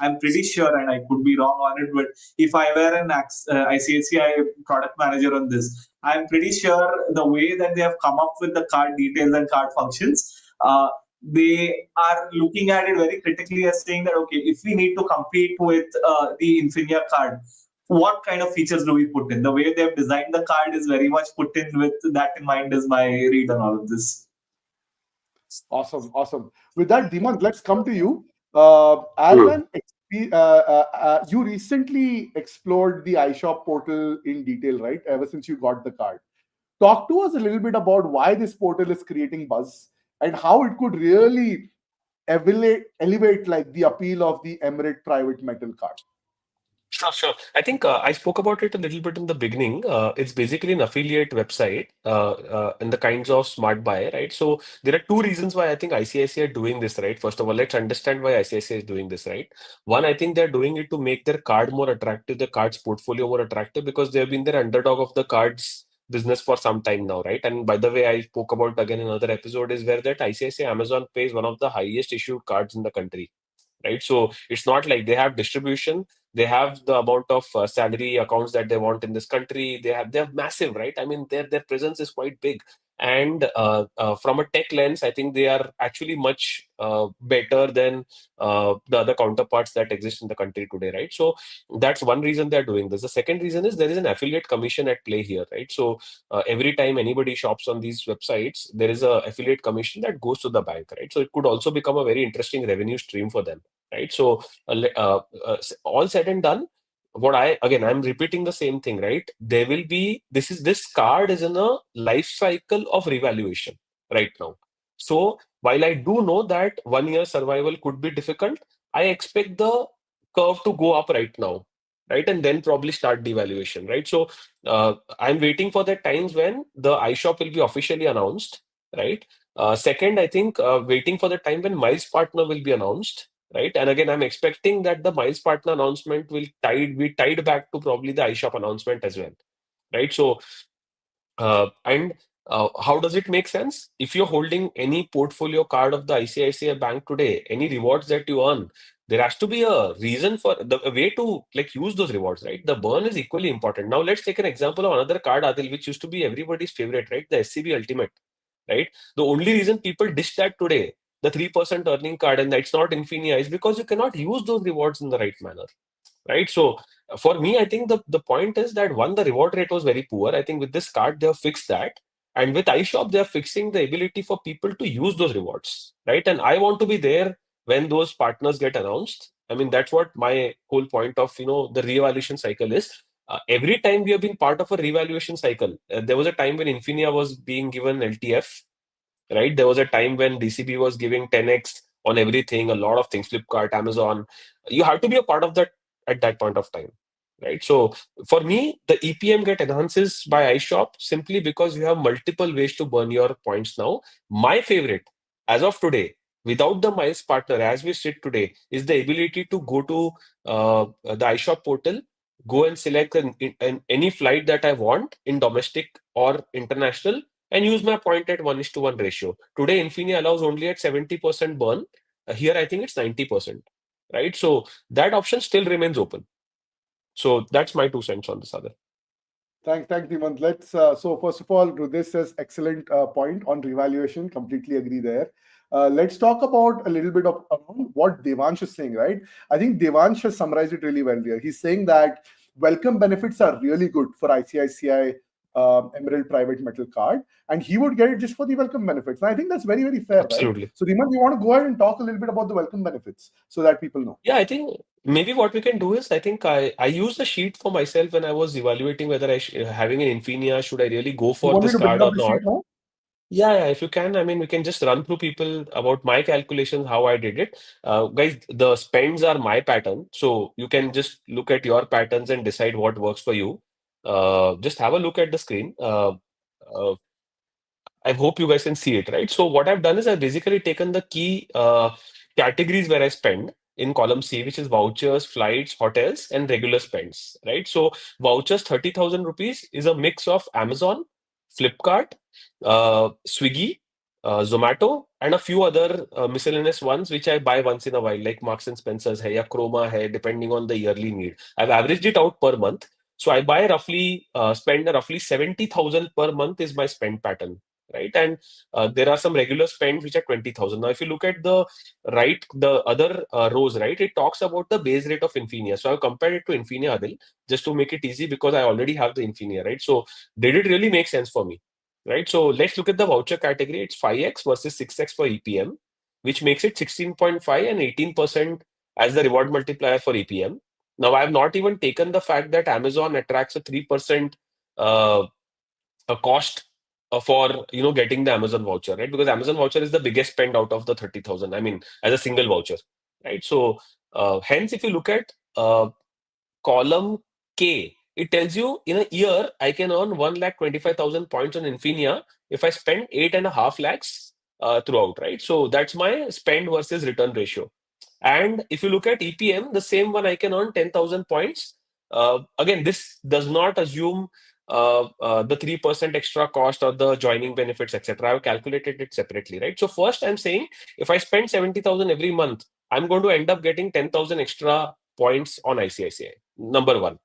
I'm pretty sure, and I could be wrong on it, but if I were an ICICI product manager on this, I'm pretty sure the way that they have come up with the card details and card functions, they are looking at it very critically as saying that, okay, if we need to compete with the Infinia card, what kind of features do we put in? The way they've designed the card is very much put in with that in mind, is my read on all of this. Awesome. With that, Dhimant, let's come to you. You recently explored the iShop portal in detail, right? Ever since you got the card. Talk to us a little bit about why this portal is creating buzz and how it could really elevate like the appeal of the Emirate Private Metal card. Sure. I think I spoke about it a little bit in the beginning. It's basically an affiliate website in the kinds of smart buy, right? So there are two reasons why I think ICICI are doing this, right? First of all, let's understand why ICICI is doing this, right? One, I think they're doing it to make their card more attractive, the card's portfolio more attractive, because they've been their underdog of the cards business for some time now, right? And by the way, I spoke about again in another episode is where that ICICI Amazon Pay is one of the highest issued cards in the country. Right, so it's not like they have distribution, they have the amount of salary accounts that they want in this country. They're massive, right? I mean, their presence is quite big, and from a tech lens, I think they are actually much better than the other counterparts that exist in the country today, right? So that's one reason they're doing this. The second reason is there is an affiliate commission at play here, right? So every time anybody shops on these websites, there is a affiliate commission that goes to the bank, right? So it could also become a very interesting revenue stream for them. Right, so all said and done, I'm repeating the same thing, right? There will be this card is in a life cycle of revaluation right now. So while I do know that 1 year survival could be difficult, I expect the curve to go up right now, right? And then probably start devaluation, right? So I'm waiting for the times when the iShop will be officially announced, right? Second, I think waiting for the time when Miles Partner will be announced, right? And again, I'm expecting that the Miles Partner announcement will be tied back to probably the iShop announcement as well, right? So and how does it make sense? If you're holding any portfolio card of the ICICI Bank today, any rewards that you earn, there has to be a reason for a way to like use those rewards, right? The burn is equally important. Now let's take an example of another card, Adil, which used to be everybody's favorite, right? The SCB Ultimate, right? The only reason people dish that today, the 3% earning card, and it's not Infinia, is because you cannot use those rewards in the right manner, right? So for me, I think the point is that one, the reward rate was very poor. I think with this card, they have fixed that. And with iShop, they are fixing the ability for people to use those rewards, right? And I want to be there when those partners get announced. I mean, that's what my whole point of, the reevaluation cycle is. Every time we have been part of a revaluation cycle, there was a time when Infinia was being given LTF, right? There was a time when DCB was giving 10x on everything, a lot of things, Flipkart, Amazon. You have to be a part of that at that point of time, right? So for me, the EPM get enhances by iShop simply because you have multiple ways to burn your points now. My favorite, as of today, without the Miles Partner, as we sit today, is the ability to go to the iShop portal, go and select any flight that I want in domestic or international, and use my point at 1:1 ratio. Today, Infinia allows only at 70% burn. Here, I think it's 90%, right? So that option still remains open. So that's my 2 cents on this other. Thanks, Dhimant. Let's so first of all, this says excellent point on revaluation. Completely agree there. Let's talk about a little bit of around what Devansh is saying, right? I think Devansh has summarized it really well here. He's saying that welcome benefits are really good for ICICI Emerald Private Metal Card, and he would get it just for the welcome benefits. And I think that's very, very fair, right? Absolutely. So, Dhimant, you want to go ahead and talk a little bit about the welcome benefits so that people know? Yeah, I think maybe what we can do is I think I used the sheet for myself when I was evaluating whether having an Infinia, should I really go You for want me this to bring card up or the sheet not? now? Yeah, if you can, I mean, we can just run through people about my calculations, how I did it. Guys, the spends are my pattern. So you can just look at your patterns and decide what works for you. Just have a look at the screen. Uh, I hope you guys can see it, right? So what I've done is I've basically taken the key categories where I spend in column C, which is vouchers, flights, hotels, and regular spends, right? So vouchers, 30,000 rupees is a mix of Amazon, Flipkart, Swiggy, Zomato, and a few other miscellaneous ones, which I buy once in a while, like Marks and Spencer's hai, ya Chroma hai, depending on the yearly need. I've averaged it out per month. So I buy roughly, spend roughly 70,000 per month is my spend pattern, right? And there are some regular spends which are 20,000. Now, if you look at the other rows, right, it talks about the base rate of Infinia. So I've compared it to Infinia, Adil, just to make it easy because I already have the Infinia, right? So did it really make sense for me, right? So let's look at the voucher category. It's 5x versus 6x for EPM, which makes it 16.5 and 18% as the reward multiplier for EPM. Now, I have not even taken the fact that Amazon attracts a 3% a cost for getting the Amazon voucher, right? Because Amazon voucher is the biggest spend out of the 30,000. I mean, as a single voucher, right? So hence, if you look at column K, it tells you in a year I can earn 1,25,000 points on Infinia if I spend 8.5 lakhs throughout, right? So that's my spend versus return ratio. And if you look at EPM, the same one I can earn 10,000 points. Again, this does not assume the 3% extra cost or the joining benefits, etc. I've calculated it separately, right? So first I'm saying if I spend 70,000 every month, I'm going to end up getting 10,000 extra points on ICICI. Number one.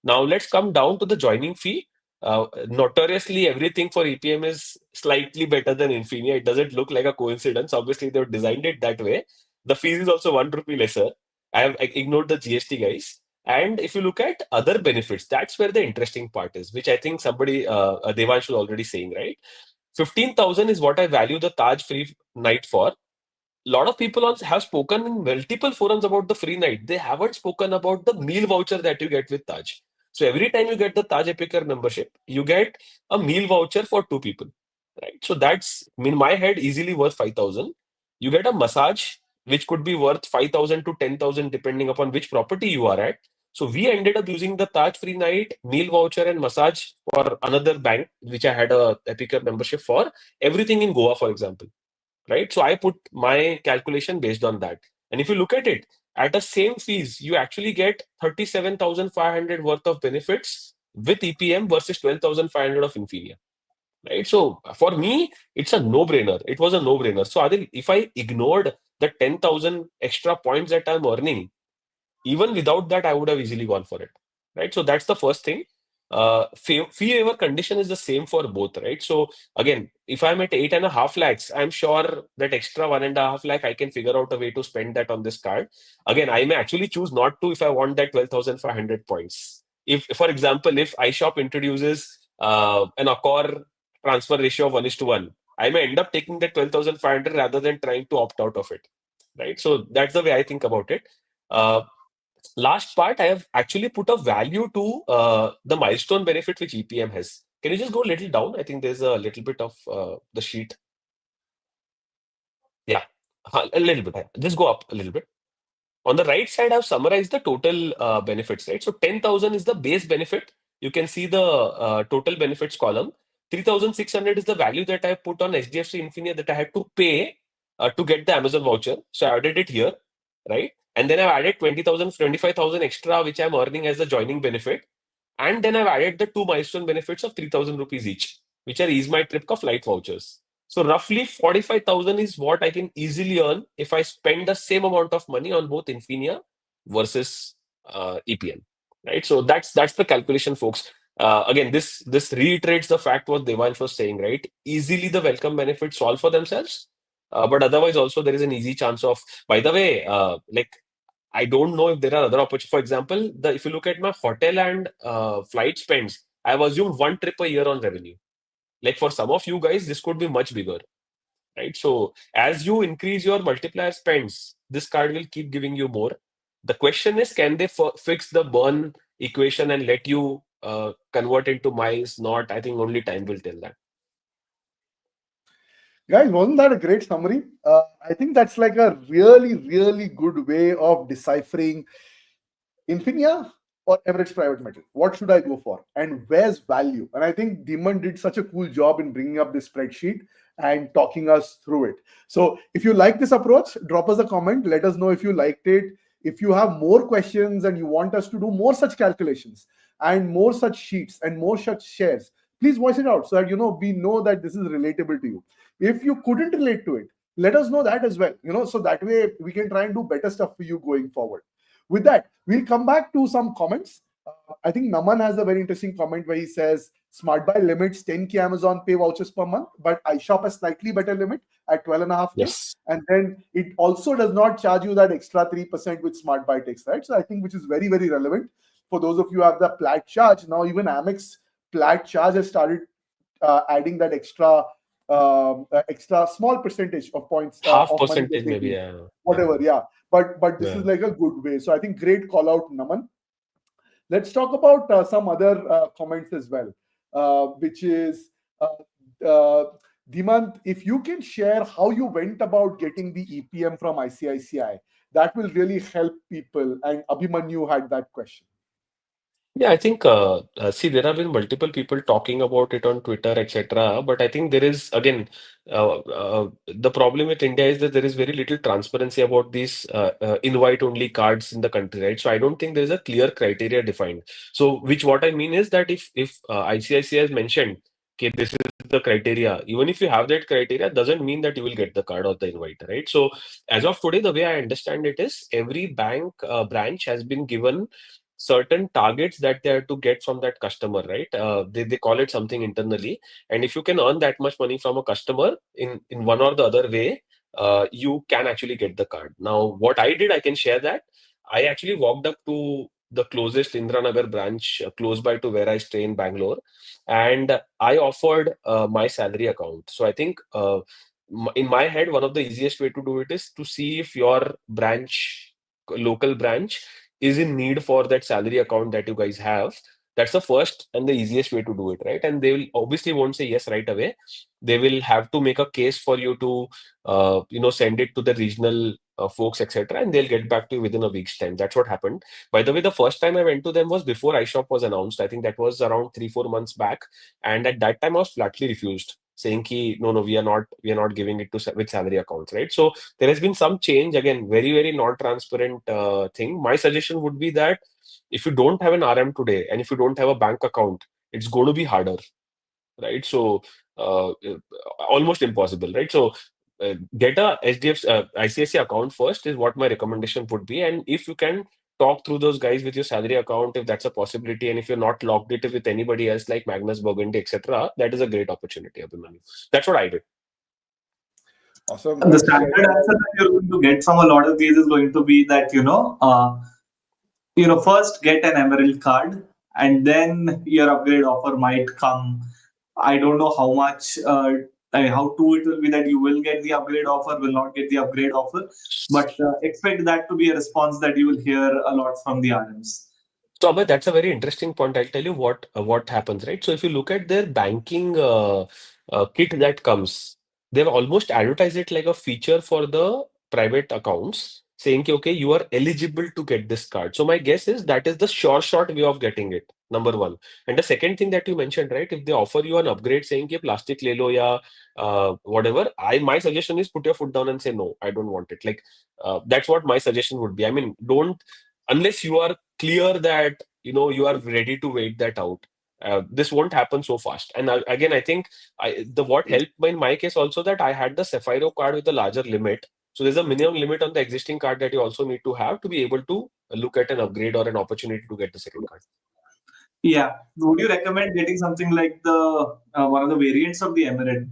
Now let's come down to the joining fee. Notoriously, everything for EPM is slightly better than Infinia. It doesn't look like a coincidence. Obviously, they've designed it that way. The fees is also 1 rupee lesser. I have ignored the GST, guys. And if you look at other benefits, that's where the interesting part is, which I think somebody, Devansh was already saying, right? 15,000 is what I value the Taj free night for. A lot of people have spoken in multiple forums about the free night. They haven't spoken about the meal voucher that you get with Taj. So every time you get the Taj Epicure membership, you get a meal voucher for 2 people. right? So that's, in my head, easily worth 5,000. You get a massage, which could be worth 5,000 to 10,000, depending upon which property you are at. So we ended up using the Taj Free Night, meal voucher, and massage for another bank, which I had a Epicure membership for, everything in Goa, for example, right? So I put my calculation based on that. And if you look at it, at the same fees, you actually get 37,500 worth of benefits with EPM versus 12,500 of Infinia, right? So for me, it's a no-brainer. It was a no-brainer. So Adil, if I ignored the 10,000 extra points that I'm earning, even without that, I would have easily gone for it, right? So that's the first thing. Fee waiver condition is the same for both, right? So again, if I'm at 8.5 lakhs, I'm sure that extra 1.5 lakh, I can figure out a way to spend that on this card. Again, I may actually choose not to if I want that 12,500 points. If, for example, if iShop introduces an Accor transfer ratio of 1:1, I may end up taking that 12,500 rather than trying to opt out of it, right? So that's the way I think about it. Uh, Last part, I have actually put a value to the milestone benefit which EPM has. Can you just go a little down? I think there's a little bit of the sheet. Yeah, a little bit. Just go up a little bit. On the right side, I've summarized the total benefits, right? So 10,000 is the base benefit. You can see the total benefits column. 3,600 is the value that I put on HDFC Infinia that I had to pay to get the Amazon voucher. So I added it here, right? And then I've added 20,000, 25,000 extra, which I'm earning as the joining benefit. And then I've added the two milestone benefits of 3,000 rupees each, which are Ease My Trip ka flight vouchers. So roughly 45,000 is what I can easily earn if I spend the same amount of money on both Infinia versus EPN, right? So that's the calculation, folks. Again, this reiterates the fact what Devansh was saying, right? Easily the welcome benefits solve for themselves, but otherwise also there is an easy chance of. By the way, like I don't know if there are other opportunities. For example, if you look at my hotel and flight spends, I've assumed one trip a year on revenue. Like for some of you guys, this could be much bigger, right? So as you increase your multiplier spends, this card will keep giving you more. The question is, can they fix the burn equation and let you convert into miles? Not, I think only time will tell that. Guys, wasn't that a great summary? I think that's like a really, really good way of deciphering Infinia or Emirates Private Metal. What should I go for? And where's value? And I think Dhimant did such a cool job in bringing up this spreadsheet and talking us through it. So if you like this approach, drop us a comment. Let us know if you liked it. If you have more questions and you want us to do more such calculations and more such sheets and more such shares, please voice it out so that we know that this is relatable to you. If you couldn't relate to it, let us know that as well. So that way we can try and do better stuff for you going forward. With that, we'll come back to some comments. I think Naman has a very interesting comment where he says Smart Buy limits 10K Amazon Pay vouchers per month, but iShop has slightly better limit at 12.5K. Yes. And then it also does not charge you that extra 3% which Smart Buy takes, right? So I think which is very, very relevant for those of you who have the Plaid charge. Now even Amex Plaid charge has started adding that extra small percentage of points, Half of money percentage that they maybe, give. yeah. Whatever, yeah. But this Yeah. is like a good way. So I think great call out, Naman. Let's talk about some other comments as well, which is Dhimant, if you can share how you went about getting the EPM from ICICI, that will really help people. And Abhimanyu had that question. Yeah, I think see there have been multiple people talking about it on Twitter, etc. But I think there is again the problem with India is that there is very little transparency about these invite-only cards in the country, right? So I don't think there is a clear criteria defined. So which what I mean is that if ICICI has mentioned, okay, this is the criteria, even if you have that criteria, doesn't mean that you will get the card or the invite, right? So as of today, the way I understand it is every bank branch has been given certain targets that they have to get from that customer, right? They call it something internally. And if you can earn that much money from a customer in one or the other way, you can actually get the card. Now, what I did, I can share that. I actually walked up to the closest Indranagar branch close by to where I stay in Bangalore, and I offered my salary account. So I think in my head, one of the easiest way to do it is to see if your branch, local branch, is in need for that salary account that you guys have. That's the first and the easiest way to do it, right? And they will obviously won't say yes right away. They will have to make a case for you to, send it to the regional folks, etc., and they'll get back to you within a week's time. That's what happened. By the way, the first time I went to them was before iShop was announced. I think that was around 3-4 months back, and at that time I was flatly refused, saying ki no, we are not giving it to with salary accounts, right? So there has been some change. Again, very very non-transparent thing. My suggestion would be that if you don't have an RM today and if you don't have a bank account, it's going to be harder, right? So almost impossible, right? So get a HDFC ICICI account first is what my recommendation would be. And if you can talk through those guys with your salary account, if that's a possibility, and if you're not locked it with anybody else like Magnus Burgundy, etc., that is a great opportunity, Abhimanyu. That's what I did. Awesome. The standard answer that you're going to get from a lot of these is going to be that, first get an Emerald card, and then your upgrade offer might come. I don't know how much, how true it will be that you will get the upgrade offer, will not get the upgrade offer, but expect that to be a response that you will hear a lot from the RMs. So, Abhay, that's a very interesting point. I'll tell you what happens, right? So, if you look at their banking kit that comes, they've almost advertised it like a feature for the private accounts, saying, okay, you are eligible to get this card. So, my guess is that is the short way of getting it. Number one. And the second thing that you mentioned, right? If they offer you an upgrade saying, कि plastic le lo ya whatever, my suggestion is put your foot down and say, no, I don't want it. Like, that's what my suggestion would be. I mean, don't, unless you are clear that you are ready to wait that out, this won't happen so fast. And again, I think what helped in my case also that I had the Sapphire card with a larger limit. So there's a minimum limit on the existing card that you also need to have to be able to look at an upgrade or an opportunity to get the second card. Yeah, would you recommend getting something like the one of the variants of the Emerald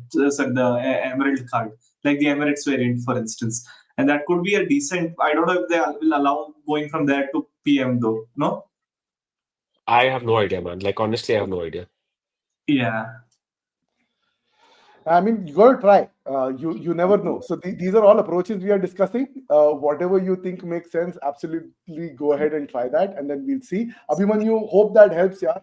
card, like the Emirates variant, for instance? And that could be a decent. I don't know if they will allow going from there to PM though. No. I have no idea, man. Like honestly, I have no idea. Yeah. I mean, you gotta try. You never know. So these are all approaches we are discussing. Whatever you think makes sense, absolutely go ahead and try that, and then we'll see. Abhimanyu, hope that helps. Yeah.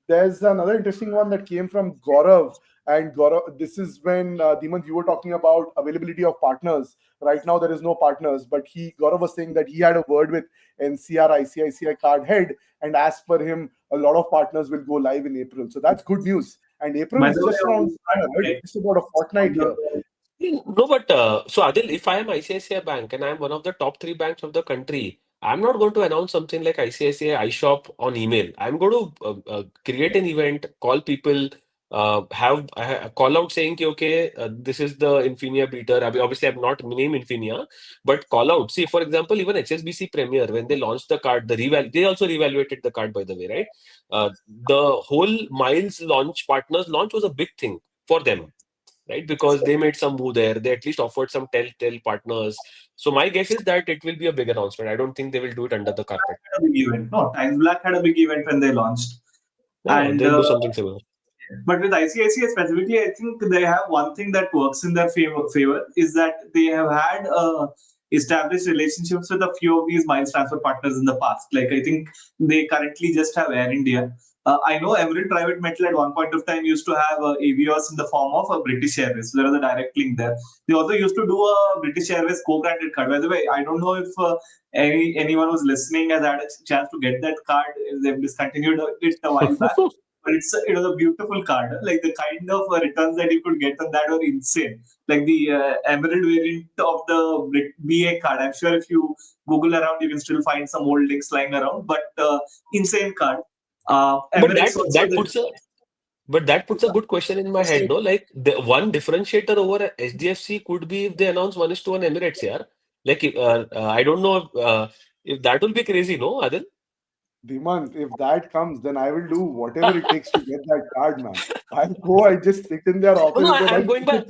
There's another interesting one that came from Gaurav. And Gaurav, this is when Dhimant, you were talking about availability of partners. Right now, there is no partners, but Gaurav was saying that he had a word with NCR ICICI card head, and as per him, a lot of partners will go live in April. So that's good news. And April is just around it's about a fortnight here. No, but so Adil, if I am ICICI Bank and I am one of the top 3 banks of the country, I'm not going to announce something like ICICI iShop on email. I'm going to create an event, call people, have a call out saying, okay, this is the Infinia beater. Obviously, I'm not name Infinia, but call out. See, for example, even HSBC Premier, when they launched the card, they also reevaluated the card, by the way, right? The whole Miles partners launch was a big thing for them, right? Because they made some move there. They at least offered some telltale partners. So my guess is that it will be a big announcement. I don't think they will do it under the carpet. Had a big event. No, Times Black had a big event when they launched. Yeah, and they'll do something similar. But with ICICI specifically, I think they have one thing that works in their favor is that they have had established relationships with a few of these miles transfer partners in the past. Like I think they currently just have Air India. I know Emerald Private Metal at one point of time used to have Avios in the form of a British Airways. So there was a direct link there. They also used to do a British Airways co-branded card. By the way, I don't know if anyone who's listening has had a chance to get that card. They've discontinued it a while back. But it was a beautiful card. Like the kind of returns that you could get on that were insane. Like the Emerald variant of the BA card. I'm sure if you Google around, you can still find some old links lying around. But insane card. But that puts a good question in my head, no? Like the one differentiator over HDFC could be if they announce 1:1 Emirates here. Like I don't know if that will be crazy, no, Aadil? Dhimant, if that comes, then I will do whatever it takes to get that card, man. I'll go and just sit in their office. No, I'm going back.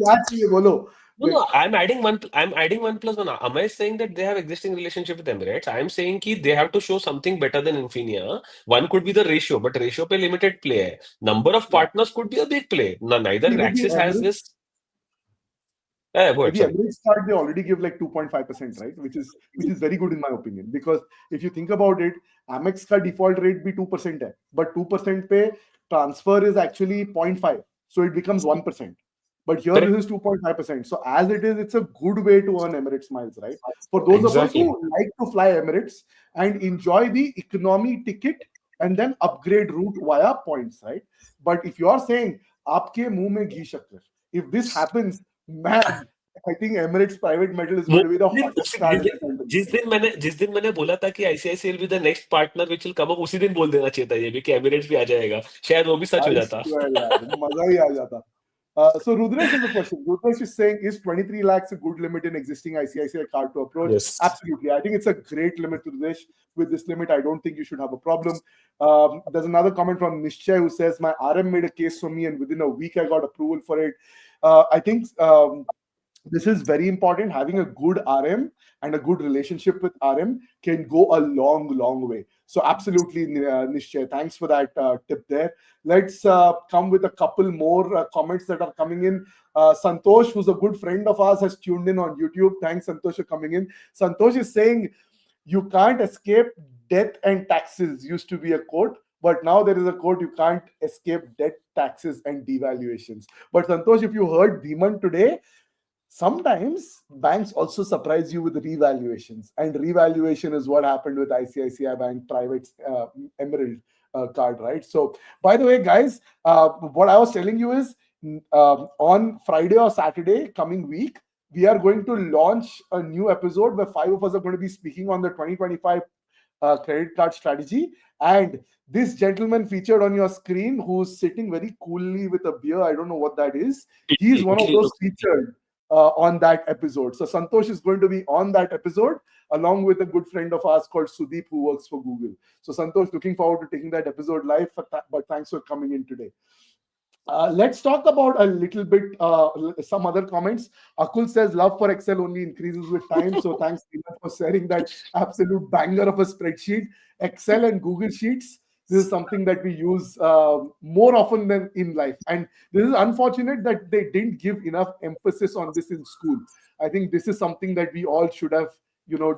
No, I'm adding one plus one. Amay is saying that they have existing relationship with Emirates. I'm saying that they have to show something better than Infinia. One could be the ratio, but ratio pe limited play hai. Number of partners could be a big play. Neither Axis has this. Go ahead, The sorry. Emirates card, they already give like 2.5%, right? Which is very good in my opinion. Because if you think about it, Amex ka default rate be 2% hai, but 2% pe transfer is actually 0.5. So it becomes 1%. But here Correct. this is 2.5%. So as it is, it's a good way to earn Emirates miles, right? For those of us Exactly. who like to fly Emirates and enjoy the economy ticket and then upgrade route via points, right? But if you're saying, aapke muh mein ghee shakkar, if this happens, man, I think Emirates private metal is वो going to be the दिन hottest उसी card in the country. जिस दिन मैंने बोला था कि ICICI will be the next partner which will come up, उसी दिन बोल देना चाहिए था ये भी कि एमिरेट्स भी आ जाएगा, शायद वो भी सच हो I जाता. swear, yaar, maza hi aa jata. So Rudresh has a question. Rudresh is saying, is 23 lakhs a good limit in existing ICICI card to approach? Yes. Absolutely. I think it's a great limit, Rudresh. With this limit, I don't think you should have a problem. There's another comment from Nishchay who says, my RM made a case for me and within a week I got approval for it. I think this is very important. Having a good RM and a good relationship with RM can go a long way. So absolutely, Nishchay, thanks for that tip there. Let's come with a couple more comments that are coming in. Santosh, who's a good friend of ours, has tuned in on YouTube. Thanks, Santosh, for coming in. Santosh is saying, you can't escape death and taxes used to be a quote, but now there is a quote, you can't escape debt, taxes, and devaluations. But Santosh, if you heard Dhimant today, sometimes banks also surprise you with revaluations, and revaluation is what happened with ICICI Bank private Emerald card, right? So by the way, guys, what I was telling you is on Friday or Saturday coming week, we are going to launch a new episode where 5 of us are going to be speaking on the 2025 credit card strategy. And this gentleman featured on your screen, who's sitting very coolly with a beer, I don't know what that is, he's one of those featured on that episode. So Santosh is going to be on that episode along with a good friend of ours called Sudeep, who works for Google. So Santosh, looking forward to taking that episode live, but thanks for coming in today. Let's talk about a little bit some other comments. Akul says love for Excel only increases with time. So thanks for sharing that absolute banger of a spreadsheet. Excel and Google Sheets, this is something that we use more often than in life. And this is unfortunate that they didn't give enough emphasis on this in school. I think this is something that we all should have,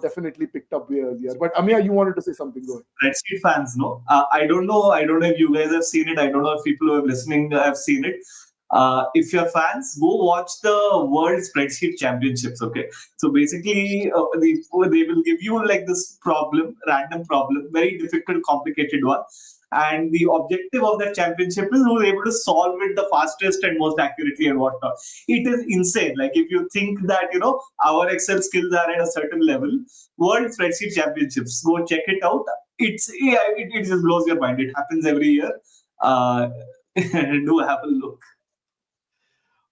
definitely picked up way earlier. But Ameya, you wanted to say something. Go ahead. Spreadsheet fans, no? I don't know if you guys have seen it. I don't know if people who are listening have seen it. If you're fans, go watch the World Spreadsheet Championships. Okay, so basically, they will give you like this random problem, very difficult, complicated one. And the objective of that championship is who's able to solve it the fastest and most accurately and whatnot. It is insane. Like if you think that our Excel skills are at a certain level, World Spreadsheet Championships, go check it out. It just blows your mind. It happens every year. Do have a look.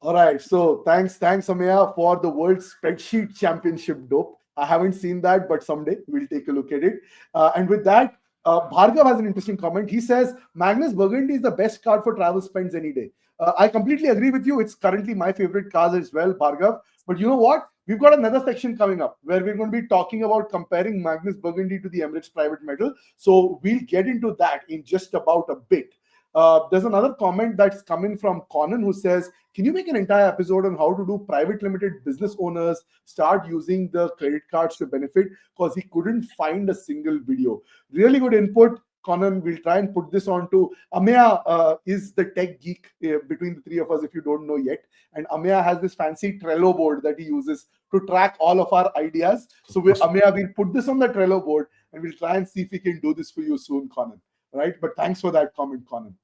All right. So thanks, Ameya, for the World Spreadsheet Championship dope. I haven't seen that, but someday we'll take a look at it. And with that, Bhargav has an interesting comment. He says, Magnus Burgundy is the best card for travel spends any day. I completely agree with you. It's currently my favorite card as well, Bhargav. But you know what? We've got another section coming up where we're going to be talking about comparing Magnus Burgundy to the Emirates Private Metal. So we'll get into that in just about a bit. There's another comment that's coming from Conan, who says, can you make an entire episode on how to do private limited business owners start using the credit cards to benefit? Because he couldn't find a single video. Really good input, Conan. We'll try and put this on to Ameya. Is the tech geek between the three of us, if you don't know yet. And Ameya has this fancy Trello board that he uses to track all of our ideas. So Ameya, we'll put this on the Trello board and we'll try and see if we can do this for you soon, Conan. Right? But thanks for that comment, Conan.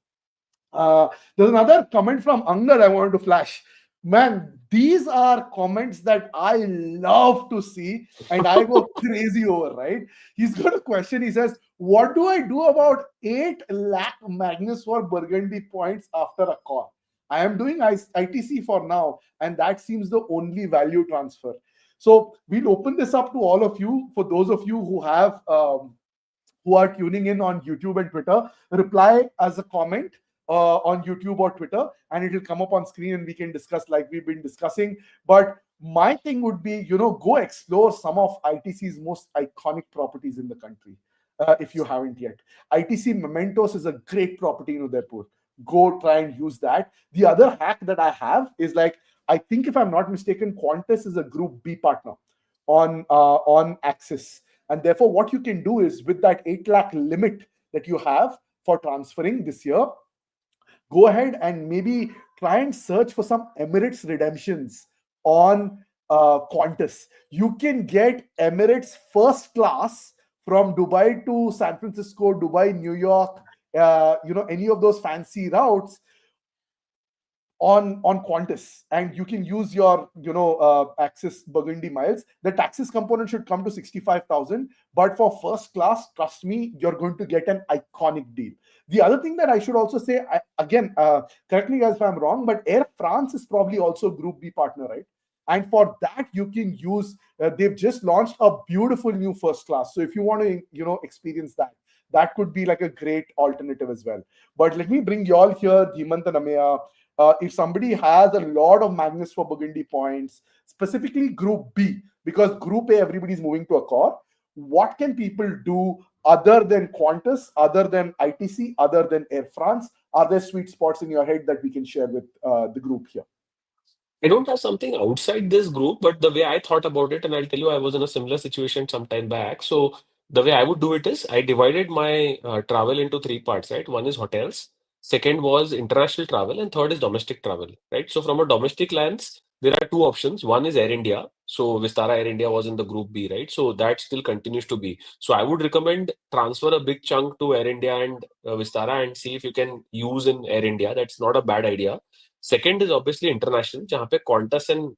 There's another comment from Angad I wanted to flash. Man, these are comments that I love to see and I go crazy over, right? He's got a question. He says, what do I do about 8 lakh Magnus for Burgundy points after a call? I am doing ITC for now, and that seems the only value transfer. So we'll open this up to all of you. For those of you who have who are tuning in on YouTube and Twitter, reply as a comment on YouTube or Twitter, and it will come up on screen and we can discuss like we've been discussing. But my thing would be, go explore some of ITC's most iconic properties in the country if you haven't yet. ITC Mementos is a great property in Udaipur. Go try and use that. The other hack that I have is like, I think if I'm not mistaken, Qantas is a Group B partner on Axis. And therefore, what you can do is with that 8 lakh limit that you have for transferring this year, go ahead and maybe try and search for some Emirates redemptions on Qantas. You can get Emirates first class from Dubai to San Francisco, Dubai, New York, any of those fancy routes on Qantas, and you can use your Axis Burgundy miles. The taxes component should come to 65,000, but for first class, trust me, you're going to get an iconic deal. The other thing that I should also say, correct me guys if I'm wrong, but Air France is probably also Group B partner, right? And for that, you can use, they've just launched a beautiful new first class. So if you want to, experience that, that could be like a great alternative as well. But let me bring you all here, Dhimant and Ameya. If somebody has a lot of Magnus for Burgundy points, specifically Group B, because Group A, everybody's moving to Accor, what can people do other than Qantas, other than ITC, other than Air France? Are there sweet spots in your head that we can share with the group here? I don't have something outside this group, but the way I thought about it, and I'll tell you, I was in a similar situation some time back. So the way I would do it is I divided my travel into three parts, right? One is hotels, second was international travel, and third is domestic travel, right? So from a domestic lens, there are two options. One is Air India. So Vistara Air India was in the group B, right? So that still continues to be. So I would recommend transfer a big chunk to Air India and Vistara and see if you can use in Air India. That's not a bad idea. Second is obviously international, जहाँ पे Qantas and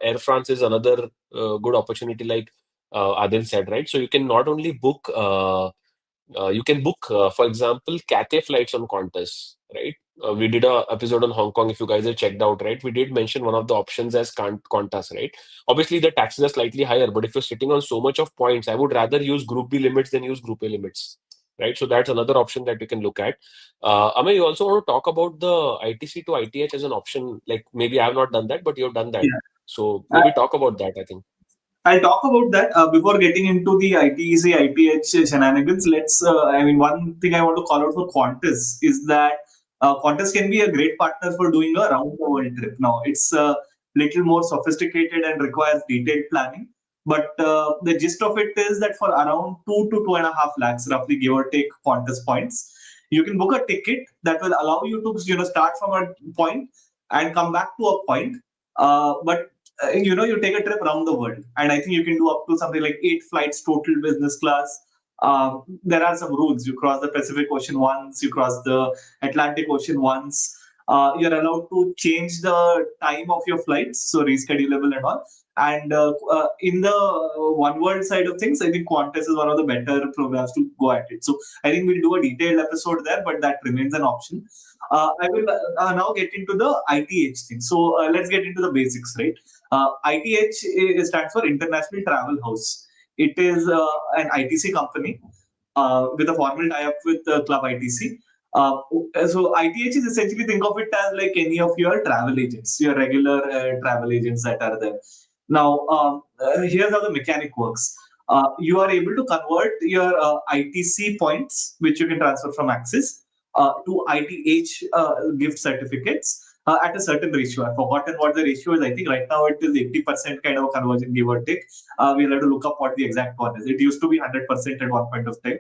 Air France is another good opportunity, like Aadil said, right? So you can not only book, you can book, for example, Cathay flights on Qantas, right? We did a episode on Hong Kong. If you guys have checked out, right, we did mention one of the options as Qantas, right? Obviously, the taxes are slightly higher, but if you're sitting on so much of points, I would rather use Group B limits than use Group A limits, right? So that's another option that you can look at. Amey, you also want to talk about the ITC to ITH as an option. Like maybe I have not done that, but you've done that. Yeah. So maybe talk about that, I think. I'll talk about that before getting into the ITEC, ITH shenanigans. One thing I want to call out for Qantas is that Qantas can be a great partner for doing a round the world trip. Now, it's a little more sophisticated and requires detailed planning. But the gist of it is that for around 2 to 2.5 lakhs, roughly give or take Qantas points, you can book a ticket that will allow you to start from a point and come back to a point. But you take a trip around the world, and I think you can do up to something like 8 flights total business class. There are some rules. You cross the Pacific Ocean once, you cross the Atlantic Ocean once. You're allowed to change the time of your flights, so reschedulable and all. And in the one world side of things, I think Qantas is one of the better programs to go at it. So I think we'll do a detailed episode there, but that remains an option. I will now get into the ITH thing. So let's get into the basics, right? ITH stands for International Travel House. It is an ITC company with a formal tie-up with Club ITC. So ITH is essentially, think of it as like any of your travel agents, your regular travel agents that are there. Now, here's how the mechanic works. You are able to convert your ITC points, which you can transfer from Axis, to ITH gift certificates at a certain ratio. I've forgotten what the ratio is. I think right now it is 80% kind of a conversion, give or take. We'll have to look up what the exact one is. It used to be 100% at one point of time.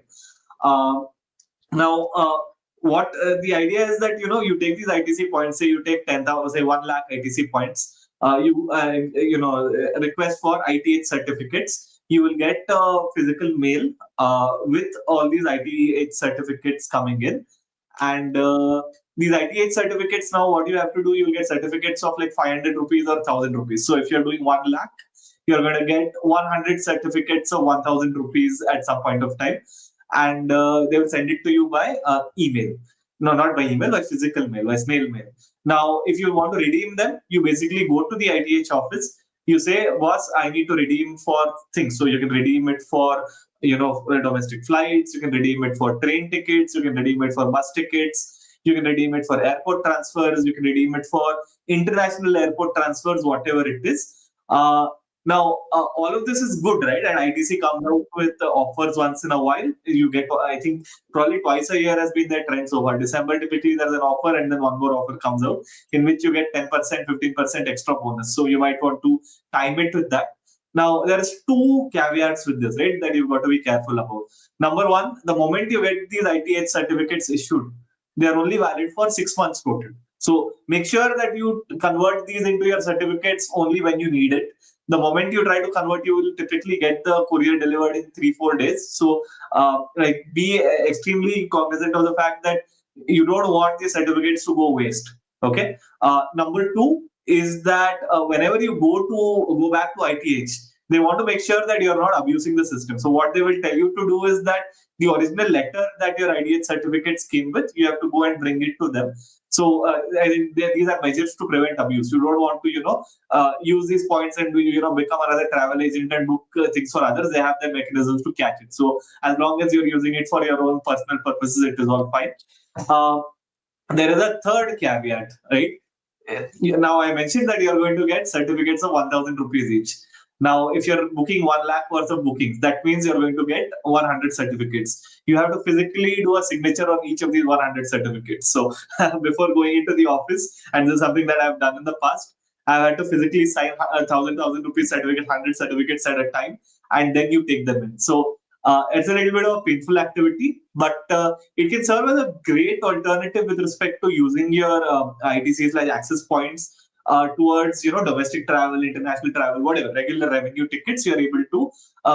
What the idea is that you take these ITC points. Say you take 10,000, say 1 lakh ITC points. You request for ITH certificates. You will get a physical mail with all these ITH certificates coming in, and these ITH certificates, now what you have to do, you'll get certificates of like 500 rupees or 1,000 rupees. So if you're doing 1 lakh, you're going to get 100 certificates of 1,000 rupees at some point of time, and they will send it to you by email. No, not by email, by physical mail, by snail mail. Now, if you want to redeem them, you basically go to the ITH office. You say, boss, I need to redeem for things. So you can redeem it for, domestic flights. You can redeem it for train tickets. You can redeem it for bus tickets. You can redeem it for airport transfers. You can redeem it for international airport transfers, whatever it is. Now, all of this is good, right? And ITC comes out with offers once in a while. You get, I think, probably twice a year has been their trend so far. December, typically, there's an offer, and then one more offer comes out in which you get 10%, 15% extra bonus. So you might want to time it with that. Now, there is two caveats with this, right, that you've got to be careful about. Number one, the moment you get these ITH certificates issued, they are only valid for 6 months total. So make sure that you convert these into your certificates only when you need it. The moment you try to convert, you will typically get the courier delivered in 3-4 days. So be extremely cognizant of the fact that you don't want the certificates to go waste. Okay. Number two is that whenever you go back to ITH, they want to make sure that you're not abusing the system. So what they will tell you to do is that the original letter that your ITH certificates came with, you have to go and bring it to them. So I think these are measures to prevent abuse. You don't want to, use these points and become another travel agent and book things for others. They have their mechanisms to catch it. So as long as you're using it for your own personal purposes, it is all fine. There is a third caveat, right? Now I mentioned that you're going to get certificates of 1,000 rupees each. Now, if you're booking 1 lakh worth of bookings, that means you're going to get 100 certificates. You have to physically do a signature on each of these 100 certificates. So before going into the office, and this is something that I've done in the past, I've had to physically sign 1,000 rupees certificate, 100 certificates at a time, and then you take them in. So it's a little bit of a painful activity, but it can serve as a great alternative with respect to using your ITCs like access points towards domestic travel, international travel, whatever regular revenue tickets. You're able to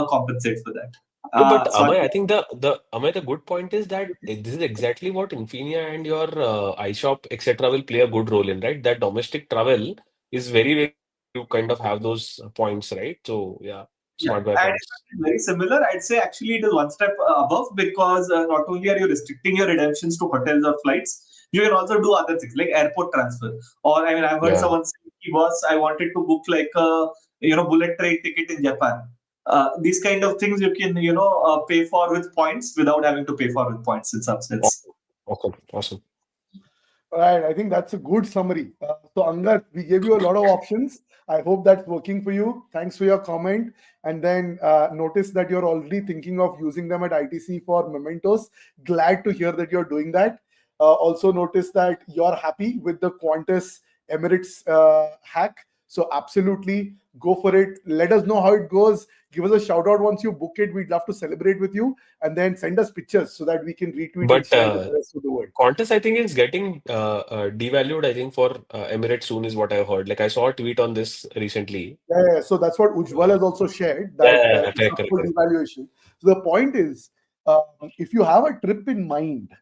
compensate for that. But Amay, I think the good point is that this is exactly what Infinia and your iShop etc. will play a good role in, right? That domestic travel is very you kind of have those points, right? So yeah, Yeah, smart buy and points. it's very similar. I'd say actually it is one step above, because not only are you restricting your redemptions to hotels or flights, you can also do other things like airport transfer. Or I mean, I've heard Yeah. someone say, "Boss, I wanted to book like a bullet train ticket in Japan." These kind of things you can pay for with points without having to pay for with points in some sense. Awesome. Right, I think that's a good summary. So, Angad, we gave you a lot of options. I hope that's working for you. Thanks for your comment. And then notice that you're already thinking of using them at ITC for mementos. Glad to hear that you're doing that. Also, notice that you're happy with the Qantas Emirates hack. So, absolutely go for it. Let us know how it goes. Give us a shout out once you book it. We'd love to celebrate with you. And then send us pictures so that we can retweet and But share with the rest of the world. Qantas, I think, is getting devalued, I think, for Emirates soon, is what I heard. Like I saw a tweet on this recently. Yeah, so that's what Ujjwal has also shared, that it's Correct, up correct, for correct. devaluation. So the point is, if you have a trip in mind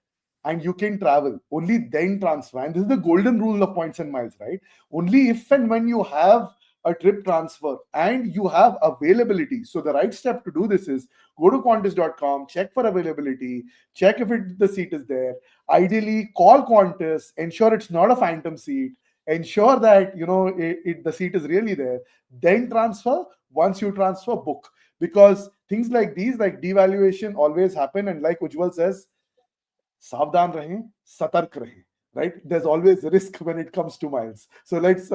and you can travel, only then transfer. And this is the golden rule of points and miles, right? Only if and when you have a trip transfer and you have availability. So the right step to do this is go to Qantas.com, check for availability, check if the seat is there. Ideally, call Qantas, ensure it's not a phantom seat, ensure that the seat is really there, then transfer. Once you transfer, book, because things like these, like devaluation, always happen. And like Ujjwal says, सावधान रहें, सतर्क रहें, right? There's always risk when it comes to miles. So let's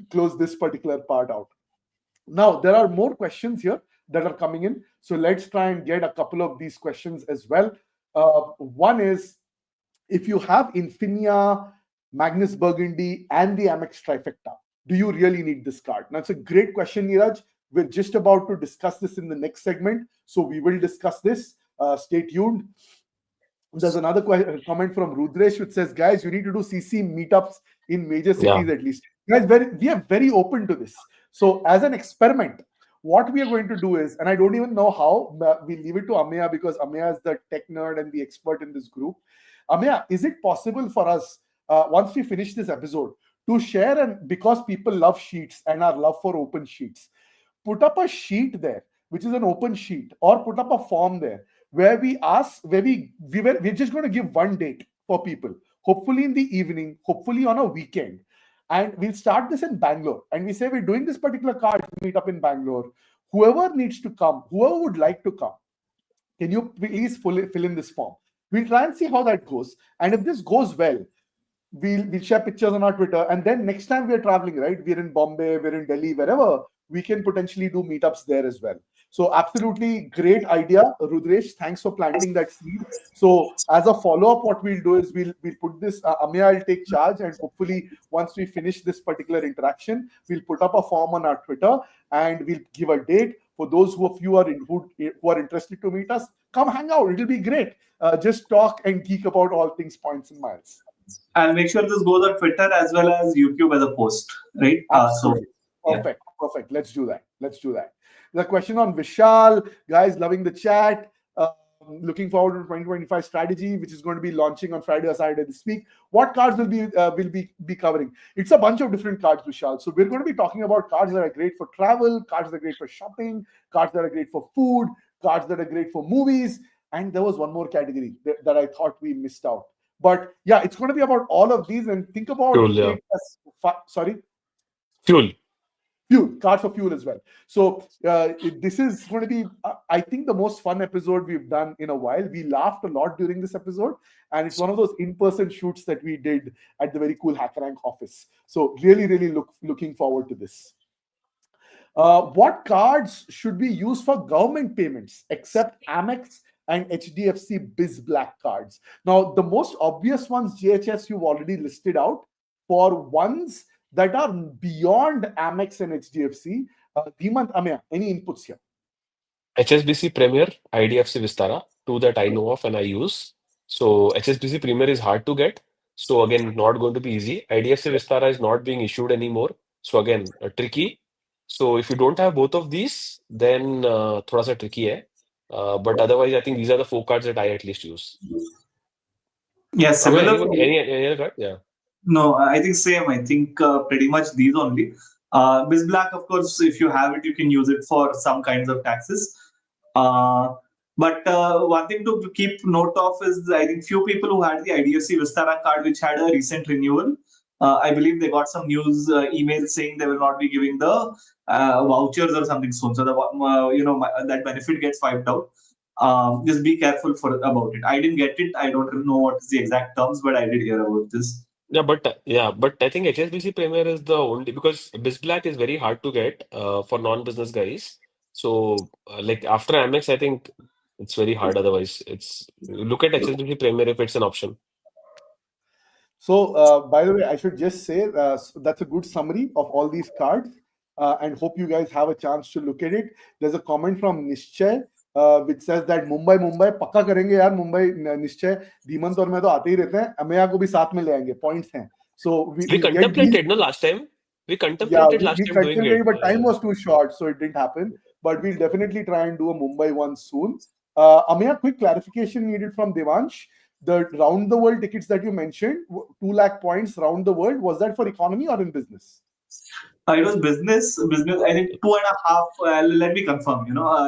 close this particular part out. Now, there are more questions here that are coming in. So let's try and get a couple of these questions as well. One is, if you have Infinia, Magnus Burgundy, and the Amex trifecta, do you really need this card? Now, it's a great question, Neeraj. We're just about to discuss this in the next segment. So we will discuss this. Stay tuned. There's another comment from Rudresh, which says, guys, you need to do CC meetups in major cities at least. Guys, we are very open to this. So as an experiment, what we are going to do is, and I don't even know how, we leave it to Ameya, because Ameya is the tech nerd and the expert in this group. Ameya, is it possible for us, once we finish this episode, to share, and because people love sheets and our love for open sheets, put up a sheet there, which is an open sheet, or put up a form there where we ask, we're just going to give one date for people, hopefully in the evening, hopefully on a weekend. And we'll start this in Bangalore. And we say, we're doing this particular card meetup in Bangalore. Whoever needs to come, whoever would like to come, can you please fill in this form? We'll try and see how that goes. And if this goes well, we'll share pictures on our Twitter. And then next time we're traveling, right? We're in Bombay, we're in Delhi, wherever, we can potentially do meetups there as well. So absolutely great idea, Rudresh. Thanks for planting that seed. So as a follow-up, what we'll do is we'll put this. Ameya will take charge, and hopefully once we finish this particular interaction, we'll put up a form on our Twitter and we'll give a date for those who are interested to meet us. Come hang out. It'll be great. Just talk and geek about all things points and miles. I'll make sure this goes on Twitter as well as YouTube as a post, right? Absolutely. Perfect. Let's do that. The question on Vishal, guys, loving the chat. Looking forward to 2025 strategy, which is going to be launching on Friday or Saturday this week. What cards will be covering? It's a bunch of different cards, Vishal. So we're going to be talking about cards that are great for travel, cards that are great for shopping, cards that are great for food, cards that are great for movies, and there was one more category that I thought we missed out. But yeah, it's going to be about all of these, and think about Fuel, Fuel, cards for fuel as well. So this is going to be, I think, the most fun episode we've done in a while. We laughed a lot during this episode, and it's one of those in-person shoots that we did at the very cool HackerRank office. So really looking forward to this. What cards should be used for government payments except Amex and HDFC Biz Black cards? Now, the most obvious ones, JHS, you've already listed out. For ones that are beyond Amex and HDFC, Dhimant, Ameya, any inputs here? HSBC Premier, IDFC Vistara, two that I know of and I use. So HSBC Premier is hard to get. So again, not going to be easy. IDFC Vistara is not being issued anymore. So again, tricky. So if you don't have both of these, then thoda sa tricky hai. But otherwise, I think these are the 4 cards that I at least use. Yeah, similar. Any other card? Yeah. No, I think same. I think pretty much these only. Biz Black, of course, if you have it, you can use it for some kinds of taxes. But one thing to keep note of is, I think few people who had the IDFC Vistara card, which had a recent renewal, I believe they got some news emails saying they will not be giving the vouchers or something soon. So that benefit gets wiped out. Just be careful about it. I didn't get it. I don't know what is the exact terms, but I did hear about this. Yeah, but I think HSBC Premier is the only, because Biz Black is very hard to get for non-business guys. So like after Amex, I think it's very hard. Otherwise, look at HSBC Premier if it's an option. So by the way, I should just say that's a good summary of all these cards, and hope you guys have a chance to look at it. There's a comment from Nishchay, which says that Mumbai पक्का करेंगे यार. Mumbai निश्चय धीमंत और मैं तो आते ही रहते हैं. अमेया को भी साथ में ले आएंगे. Points हैं. So we contemplated last time. We contemplated last time doing it, but time was too short, so it didn't happen. But we'll definitely try and do a Mumbai one soon. Ameya, quick clarification needed from Devansh. The round the world tickets that you mentioned, 2 lakh points round the world, was that for economy or in business? It was business. I think 2.5. Let me confirm.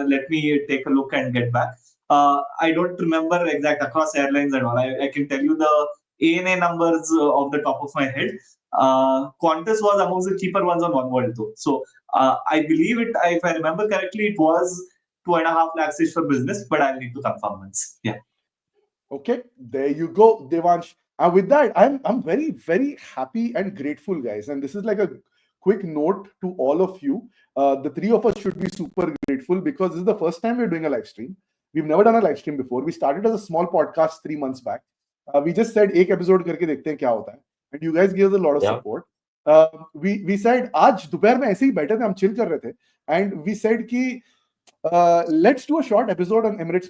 Let me take a look and get back. I don't remember exact across airlines and all. I can tell you the ANA numbers off the top of my head. Qantas was amongst the cheaper ones on OneWorld though. So I believe it. If I remember correctly, it was 2.5 lakhs ish for business, but I'll need to confirm once. Yeah. Okay, there you go, Devansh. And with that, I'm very, very happy and grateful, guys. And this is like a quick note to all of you. The 3 of us should be super grateful because this is the first time we're doing a live stream. We've never done a live stream before. We started as a small podcast 3 months back. We just said, एक episode करके देखते हैं क्या होता है. And you guys gave us a lot of support. We said, आज दोपहर में ऐसे ही बैठे थे, हम chill कर रहे थे. And we said कि let's do a short episode on Emerald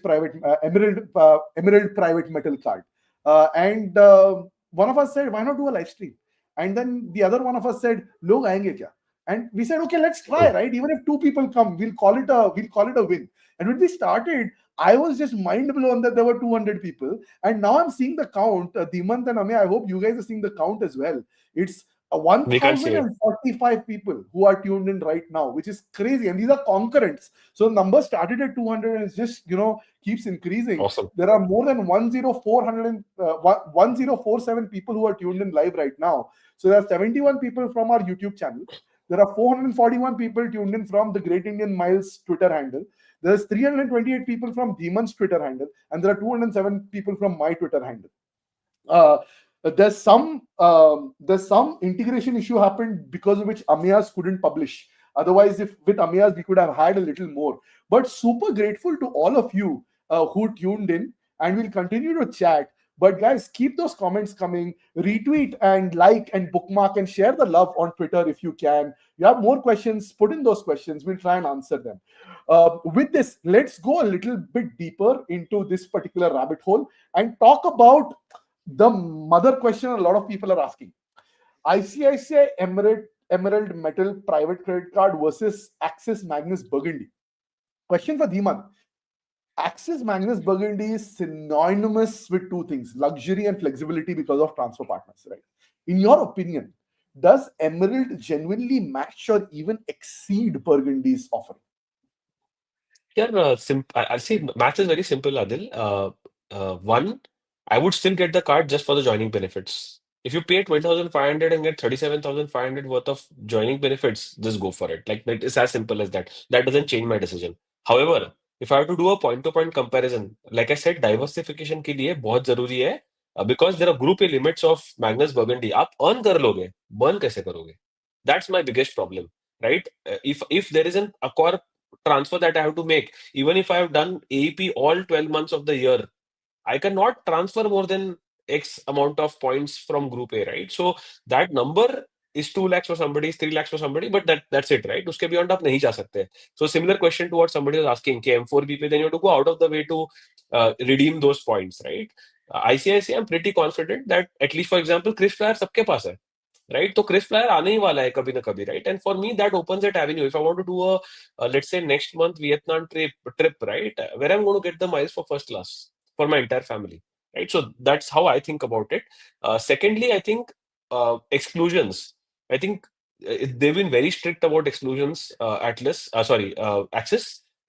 Private Metal card. And one of us said, why not do a live stream? And then the other one of us said, log aayenge kya? And we said, okay, let's try, right? Even if 2 people come, we'll call it a win. And when we started, I was just mind blown that there were 200 people. And now I'm seeing the count. Dhimant and Ameya, I hope you guys are seeing the count as well. It's 1,045 people who are tuned in right now, which is crazy. And these are concurrents. So the number started at 200 and it's just, keeps increasing. Awesome. There are more than 1047 people who are tuned in live right now. So there are 71 people from our YouTube channel. There are 441 people tuned in from the Great Indian Miles Twitter handle. There's 328 people from Dhimant's Twitter handle. And there are 207 people from my Twitter handle. There's some integration issue happened because of which Ameya's couldn't publish Otherwise, if with Ameya's, we could have had a little more. But super grateful to all of you who tuned in, and we'll continue to chat. But guys, keep those comments coming. Retweet and like and bookmark and share the love on Twitter if you can. You have more questions, put in those questions. We'll try and answer them. With this, let's go a little bit deeper into this particular rabbit hole and talk about the mother question a lot of people are asking. ICICI Emerald Metal Private Credit Card versus Axis Magnus Burgundy. Question for Dhimant. Axis Magnus Burgundy is synonymous with two things, luxury and flexibility because of transfer partners, right? In your opinion, does Emerald genuinely match or even exceed Burgundy's offering? Yeah, I see. Math is very simple, Adil. One, I would still get the card just for the joining benefits. If you pay 20,500 and get 37,500 worth of joining benefits, just go for it. Like it's as simple as that. That doesn't change my decision. However, if I have to do a point-to-point comparison, like I said, diversification के लिए बहुत जरूरी है because there are group A limits of Magnus Burgundy. आप earn कर लोगे, burn कैसे करोगे? That's my biggest problem, right? If there isn't a core transfer that I have to make, even if I have done AEP all 12 months of the year, I cannot transfer more than X amount of points from Group A, right? So that number is 2 lakhs for somebody, is 3 lakhs for somebody, but that's it, right? Uske beyond आप नहीं जा सकते. So similar question to what somebody was asking, कि M4B पे, then you have to go out of the way to redeem those points, right? ICICI, I'm pretty confident that at least, for example, Chris Flyer सबके पास है. Right, तो Chris Flyer आने ही वाला है कभी ना कभी, right? And for me, that opens that avenue. If I want to do a let's say next month Vietnam trip, right, where I'm going to get the miles for first class for my entire family, right? So that's how I think about it. Secondly, I think exclusions. I think they've been very strict about exclusions. Axis,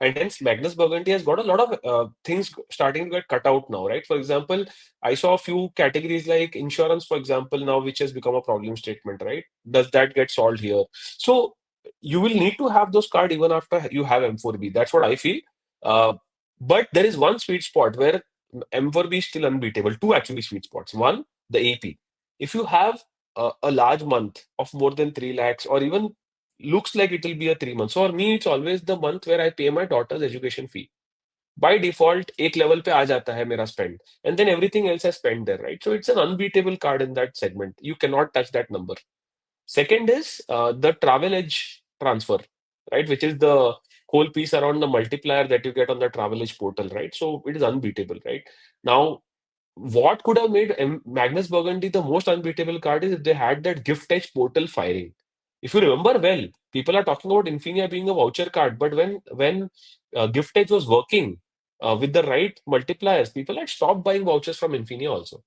and hence Magnus Burgundy has got a lot of things starting to get cut out now, right? For example, I saw a few categories like insurance, for example, now which has become a problem statement, right? Does that get solved here? So you will need to have those cards even after you have M4B. That's what I feel. But there is one sweet spot where M4B is still unbeatable. Two actually sweet spots. One, the AP. If you have a large month of more than 3 lakhs or even looks like it will be a 3 months. So for me, it's always the month where I pay my daughter's education fee. By default, एक level पे आ जाता है मेरा spend, and then everything else I spend there, right? So it's an unbeatable card in that segment. You cannot touch that number. Second is the travel edge transfer, right? Which is the whole piece around the multiplier that you get on the travel edge portal, right? So it is unbeatable, right? Now, what could have made Magnus Burgundy the most unbeatable card is if they had that gift edge portal firing. If you remember well, people are talking about Infinia being a voucher card, but when gift edge was working with the right multipliers, people had stopped buying vouchers from Infinia also,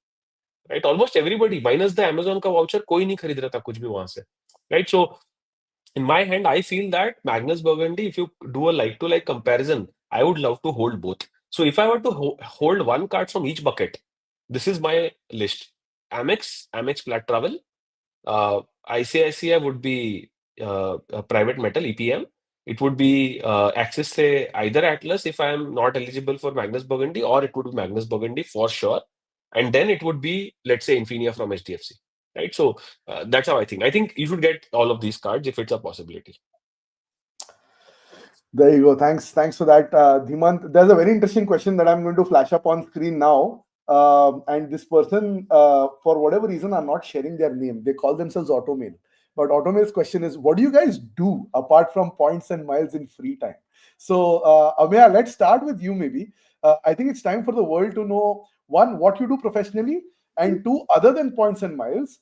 right? Almost everybody, minus the Amazon का voucher, कोई नहीं खरीद रहा था कुछ भी वहां से, right? So in my hand, I feel that Magnus Burgundy, if you do a like-to-like comparison, I would love to hold both. So if I were to hold one card from each bucket, this is my list. Amex Flat Travel, ICICI would be a private metal, EPM. It would be Axis, say, either Atlas if I am not eligible for Magnus Burgundy, or it would be Magnus Burgundy for sure. And then it would be, let's say, Infinia from HDFC. Right, so that's how I think. I think you should get all of these cards if it's a possibility. There you go. Thanks for that, Dhimant. There's a very interesting question that I'm going to flash up on screen now. And this person, for whatever reason, are not sharing their name. They call themselves Automail. But Automail's question is, what do you guys do apart from points and miles in free time? So, Ameya, let's start with you maybe. I think it's time for the world to know, one, what you do professionally, and two, other than points and miles,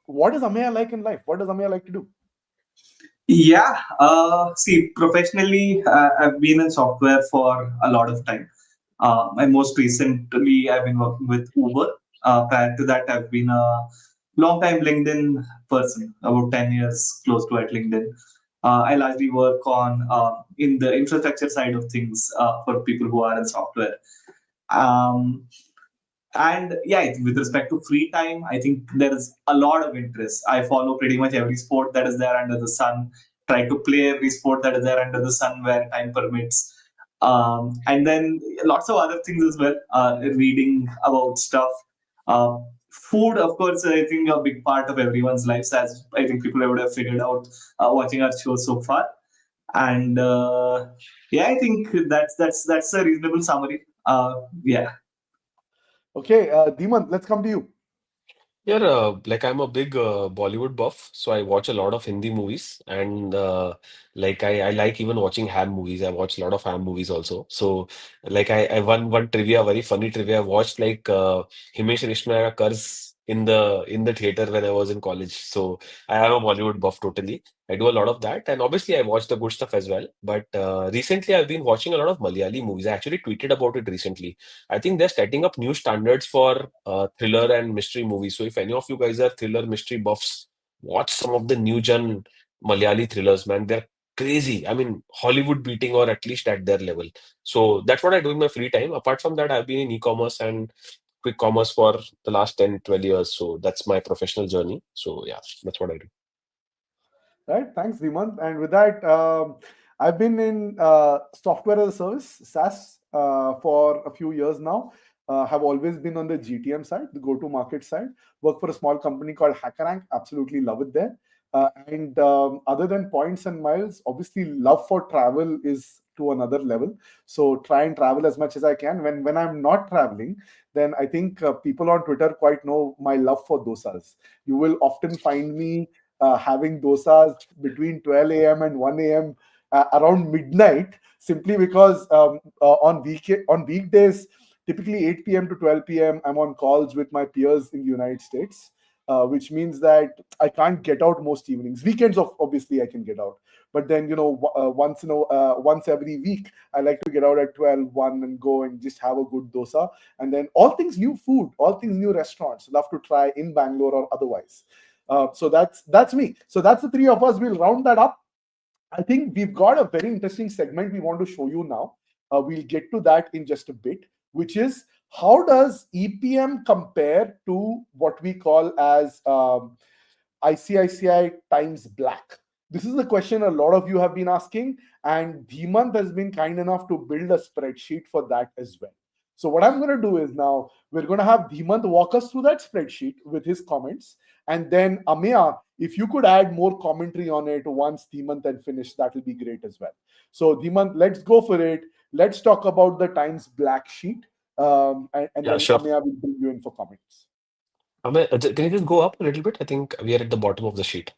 what is Ameya like in life? What does Ameya like to do? Yeah, see, professionally, I've been in software for a lot of time. And most recently, I've been working with Uber. Prior to that, I've been a long-time LinkedIn person, about 10 years close to at LinkedIn. I largely work on in the infrastructure side of things for people who are in software. And yeah, with respect to free time, I think there is a lot of interest. I follow pretty much every sport that is there under the sun, try to play every sport that is there under the sun where time permits. And then lots of other things as well, reading about stuff. food, of course, I think a big part of everyone's lives, as I think people would have figured out watching our show so far. And yeah, I think that's a reasonable summary. Yeah. Okay, Dhimant, let's come to you. Yeah, like I'm a big Bollywood buff, so I watch a lot of Hindi movies, and like I like even watching ham movies. I watch a lot of ham movies also. So like I one trivia, very funny trivia. I watched like Himesh Reshammiya Curse in the theater when I was in college. So I am a Bollywood buff totally. I do a lot of that, and obviously I watch the good stuff as well. But recently I've been watching a lot of Malayali movies. I actually tweeted about it recently. I think they're setting up new standards for thriller and mystery movies. So if any of you guys are thriller mystery buffs, watch some of the new gen Malayali thrillers, man. They're crazy. I mean, Hollywood beating or at least at their level. So that's what I do in my free time. Apart from that, I've been in e-commerce and quick commerce for the last 10, 12 years. So that's my professional journey. So yeah, that's what I do. Right, thanks, Dhimant. And with that, I've been in software as a service, SaaS, for a few years now. Have always been on the GTM side, the go-to-market side. Work for a small company called HackerRank. Absolutely love it there. And other than points and miles, obviously, love for travel is to another level. So try and travel as much as I can. When I'm not traveling, then I think people on Twitter quite know my love for dosas. You will often find me having dosas between 12 a.m. and 1 a.m. Around midnight, simply because on weekdays, typically 8 p.m. to 12 p.m., I'm on calls with my peers in the United States, which means that I can't get out most evenings. Weekends, obviously, I can get out. But then, once every week, I like to get out at 12, 1 and go and just have a good dosa. And then all things new food, all things new restaurants, love to try in Bangalore or otherwise. So that's me. So that's the three of us. We'll round that up. I think we've got a very interesting segment we want to show you now. We'll get to that in just a bit, which is how does EPM compare to what we call as ICICI times black? This is the question a lot of you have been asking, and Dhimant has been kind enough to build a spreadsheet for that as well. So what I'm going to do is now we're going to have Dhimant walk us through that spreadsheet with his comments, and then Ameya, if you could add more commentary on it once Dhimant then finish, that will be great as well. So Dhimant, let's go for it. Let's talk about the Times Black sheet, and Yeah, then sure. Ameya will bring you in for comments. Can you just go up a little bit? I think we are at the bottom of the sheet.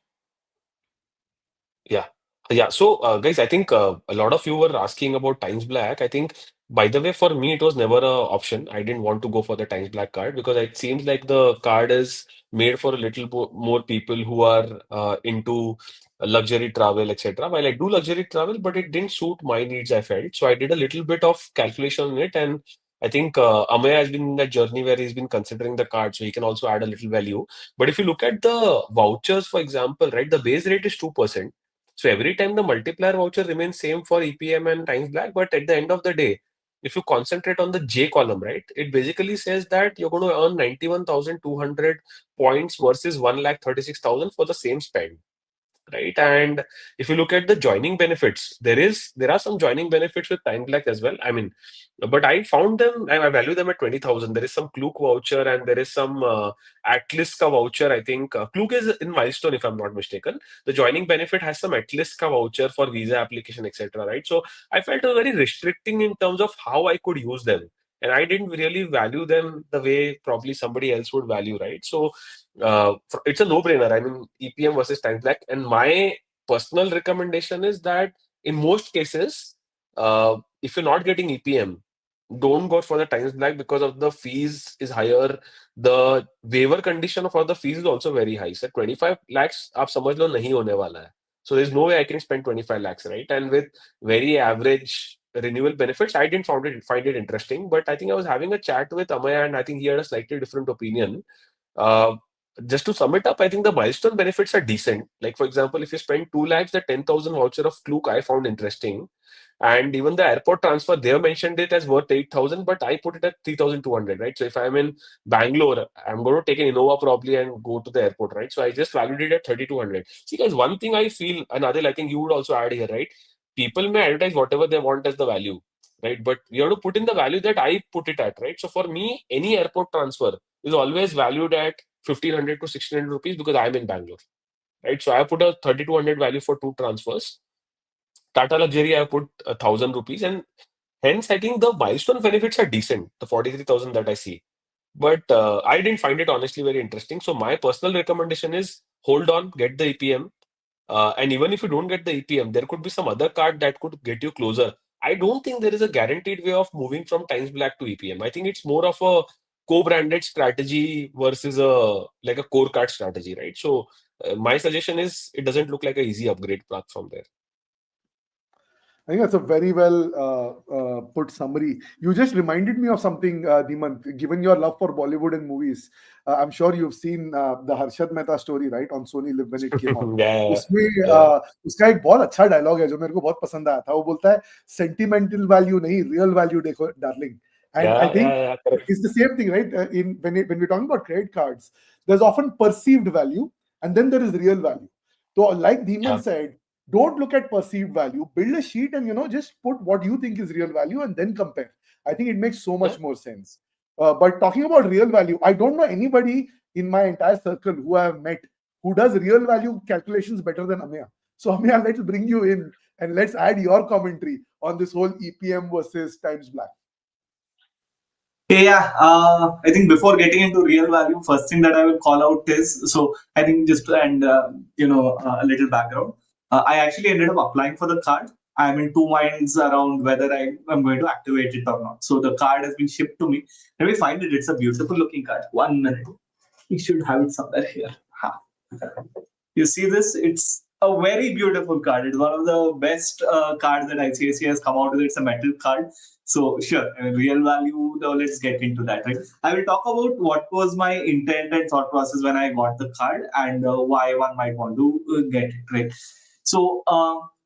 Yeah. Yeah. So, guys, I think a lot of you were asking about Times Black. I think, by the way, for me, it was never a option. I didn't want to go for the Times Black card because it seems like the card is made for a little more people who are into luxury travel, etc. While I do luxury travel, but it didn't suit my needs, I felt. So I did a little bit of calculation on it, and I think Ameya has been in that journey where he's been considering the card, so he can also add a little value. But if you look at the vouchers, for example, right, the base rate is 2%. So every time the multiplier voucher remains same for EPM and Times Black, but at the end of the day, if you concentrate on the J column, right, it basically says that you're going to earn 91,200 points versus 1,36,000 for the same spend, right? And if you look at the joining benefits, there are some joining benefits with Time Black as well. I mean, but I found them, I value them at 20,000. There is some Klook voucher and there is some Atliska voucher. I think Klook is in Milestone, if I'm not mistaken. The joining benefit has some Atliska voucher for visa application, etc. Right? So I felt it was very restricting in terms of how I could use them. And I didn't really value them the way probably somebody else would value, right? So it's a no-brainer. I mean, EPM versus Time Black. And my personal recommendation is that in most cases, if you're not getting EPM, don't go for the Times Black because of the fees is higher. The waiver condition for the fees is also very high. So 25 lakhs, आप समझ लो नहीं होने वाला है. So there's no way I can spend 25 lakhs, right? And with very average renewal benefits, I didn't find it interesting. But I think I was having a chat with Amaya, and I think he had a slightly different opinion. Uh, just to sum it up, I think the milestone benefits are decent. Like, for example, if you spend 2 lakhs, the 10,000 voucher of Klook I found interesting. And even the airport transfer, they have mentioned it as worth 8,000, but I put it at 3,200, right? So if I'm in Bangalore, I'm going to take an Innova probably and go to the airport, right? So I just valued it at 3,200. See, guys, one thing I feel, and Adil, I think you would also add here, right? People may advertise whatever they want as the value, right? But we have to put in the value that I put it at, right? So for me, any airport transfer, is always valued at 1,500 to 1,600 rupees because I'm in Bangalore, right? So I put a 3,200 value for two transfers. Tata Luxury, I put 1,000 rupees, and hence I think the milestone benefits are decent, the 43,000 that I see. But I didn't find it honestly very interesting. So my personal recommendation is hold on, get the EPM. And even if you don't get the EPM, there could be some other card that could get you closer. I don't think there is a guaranteed way of moving from Times Black to EPM. I think it's more of a co-branded strategy versus a like a core card strategy, right? So my suggestion is it doesn't look like an easy upgrade path from there. I think that's a very well put summary. You just reminded me of something, Dhimant. Given your love for Bollywood and movies, I'm sure you've seen the Harshad Mehta story, right, on Sony Live when it came out. Yeah, उसमें yeah. उसका एक बहुत अच्छा dialogue है जो मेरे को बहुत पसंद आया था. वो बोलता है सेंटिमेंटल वैल्यू नहीं, रियल वैल्यू देखो darling. And I think Correct. it's the same thing, right? When we're talking about credit cards, there's often perceived value, and then there is real value. So, like Dhimant Yeah. said, don't look at perceived value. Build a sheet and just put what you think is real value and then compare. I think it makes so much more sense. But talking about real value, I don't know anybody in my entire circle who I have met who does real value calculations better than Ameya. So Ameya, let's bring you in and let's add your commentary on this whole EPM versus Times Black. Yeah, I think before getting into real value, first thing that I will call out is, so I think just to, and a little background. I actually ended up applying for the card. I'm in two minds around whether I'm going to activate it or not. So the card has been shipped to me. Let me find it. It's a beautiful looking card. 1 minute. We should have it somewhere here. Ha. You see this? It's a very beautiful card. It's one of the best cards that ICICI has come out with. It's a metal card. So sure, real value, though, let's get into that. Right? I will talk about what was my intent and thought process when I got the card and why one might want to get it. Right. So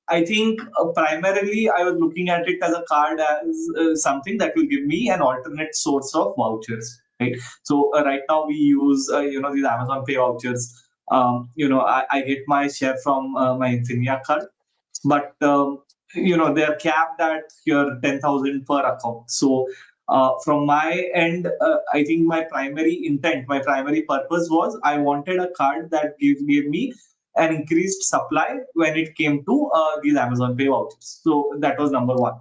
I think primarily I was looking at it as a card as something that will give me an alternate source of vouchers. Right. So right now we use these Amazon Pay vouchers. I get my share from my Infinia card, but they're capped at your 10,000 per account. So from my end, I think my primary intent, my primary purpose was I wanted a card that gave me an increased supply when it came to these Amazon Pay vouchers. So that was number one.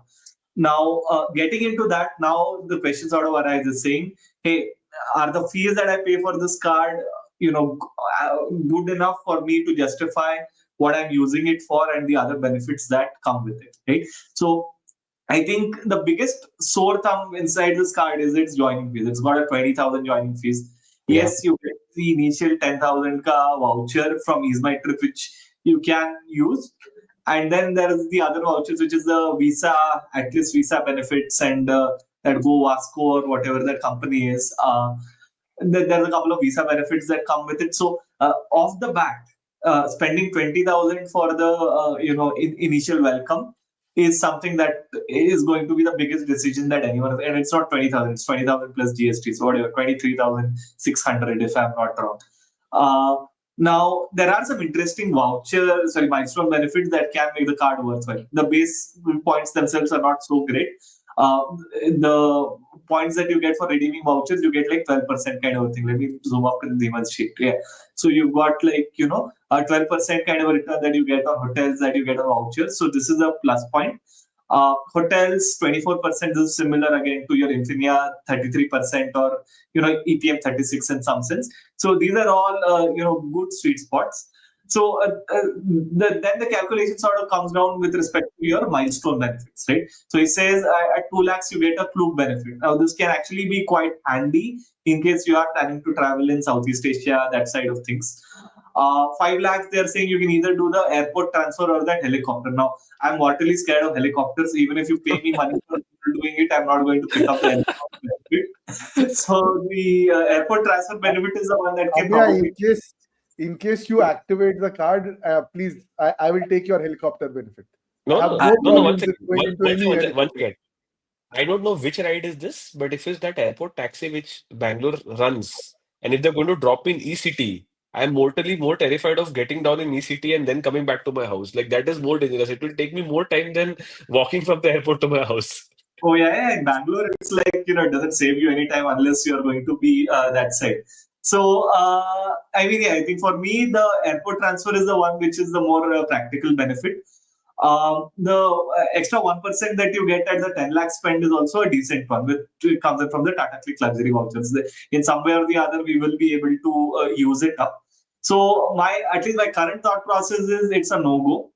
Now, getting into that, now the question sort of arises saying, hey, are the fees that I pay for this card, good enough for me to justify what I'm using it for and the other benefits that come with it, right? So I think the biggest sore thumb inside this card is its joining fees. It's got a 20,000 joining fees. Yeah. Yes, you get the initial 10,000 ka voucher from Ease My Trip, which you can use. And then there is the other vouchers, which is the Visa, at least Visa benefits and that Go Vasco or whatever that company is. There's a couple of Visa benefits that come with it. So off the bat, spending 20,000 for the initial welcome is something that is going to be the biggest decision that anyone, and it's not 20,000, it's 20,000 plus GST, so whatever, 23,600 if I'm not wrong. Now, there are some interesting milestone benefits that can make the card worthwhile. The base points themselves are not so great. The points that you get for redeeming vouchers, you get like 12% kind of a thing. Let me zoom up in Dhimant's sheet. Yeah. So you've got like, a 12% kind of a return that you get on hotels, that you get on vouchers. So this is a plus point. Hotels, 24%, this is similar again to your Infinia, 33% or, EPM 36 in some sense. So these are all, good sweet spots. So then the calculation sort of comes down with respect to your milestone benefits, right? So it says at 2 lakhs, you get a club benefit. Now, this can actually be quite handy in case you are planning to travel in Southeast Asia, that side of things. 5 lakhs, they're saying you can either do the airport transfer or that helicopter. Now, I'm mortally scared of helicopters. Even if you pay me money for doing it, I'm not going to pick up the helicopter benefit. So the airport transfer benefit is the one that can probably... In case you activate the card, please, I will take your helicopter benefit. No, once again. I don't know which ride is this, but if it's that airport taxi which Bangalore runs, and if they're going to drop in ECT, I'm mortally more terrified of getting down in ECT and then coming back to my house. Like that is more dangerous. It will take me more time than walking from the airport to my house. Oh yeah. In Bangalore, it's like it doesn't save you any time unless you are going to be that side. So I mean, yeah, I think for me, the airport transfer is the one which is the more practical benefit. The extra 1% that you get at the 10 lakh spend is also a decent one, which comes in from the Tata Click luxury vouchers. In some way or the other, we will be able to use it up. So at least my current thought process is it's a no go.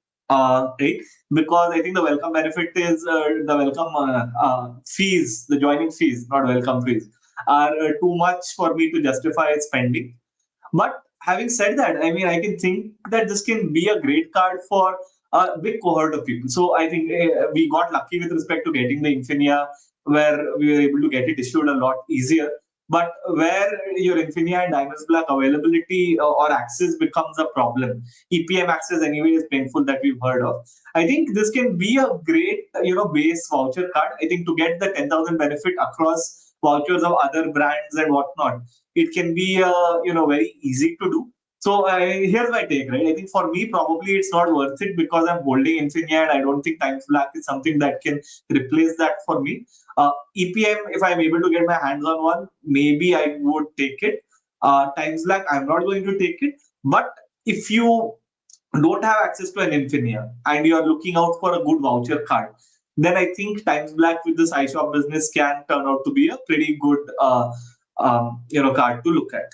Right? Because I think the welcome benefit is the welcome fees, the joining fees, not welcome fees, are too much for me to justify spending. But having said that, I mean, I can think that this can be a great card for a big cohort of people. So I think we got lucky with respect to getting the Infinia, where we were able to get it issued a lot easier. But where your Infinia and Diners Black availability or access becomes a problem, EPM access anyway is painful that we've heard of. I think this can be a great, base voucher card. I think to get the 10,000 benefit across vouchers of other brands and whatnot, it can be very easy to do. So here's my take, right? I think for me, probably it's not worth it because I'm holding Infinia and I don't think Times Black is something that can replace that for me. EPM, if I'm able to get my hands on one, maybe I would take it. Times Black, I'm not going to take it. But if you don't have access to an Infinia and you're looking out for a good voucher card, then I think Times Black with this iShop business can turn out to be a pretty good card to look at.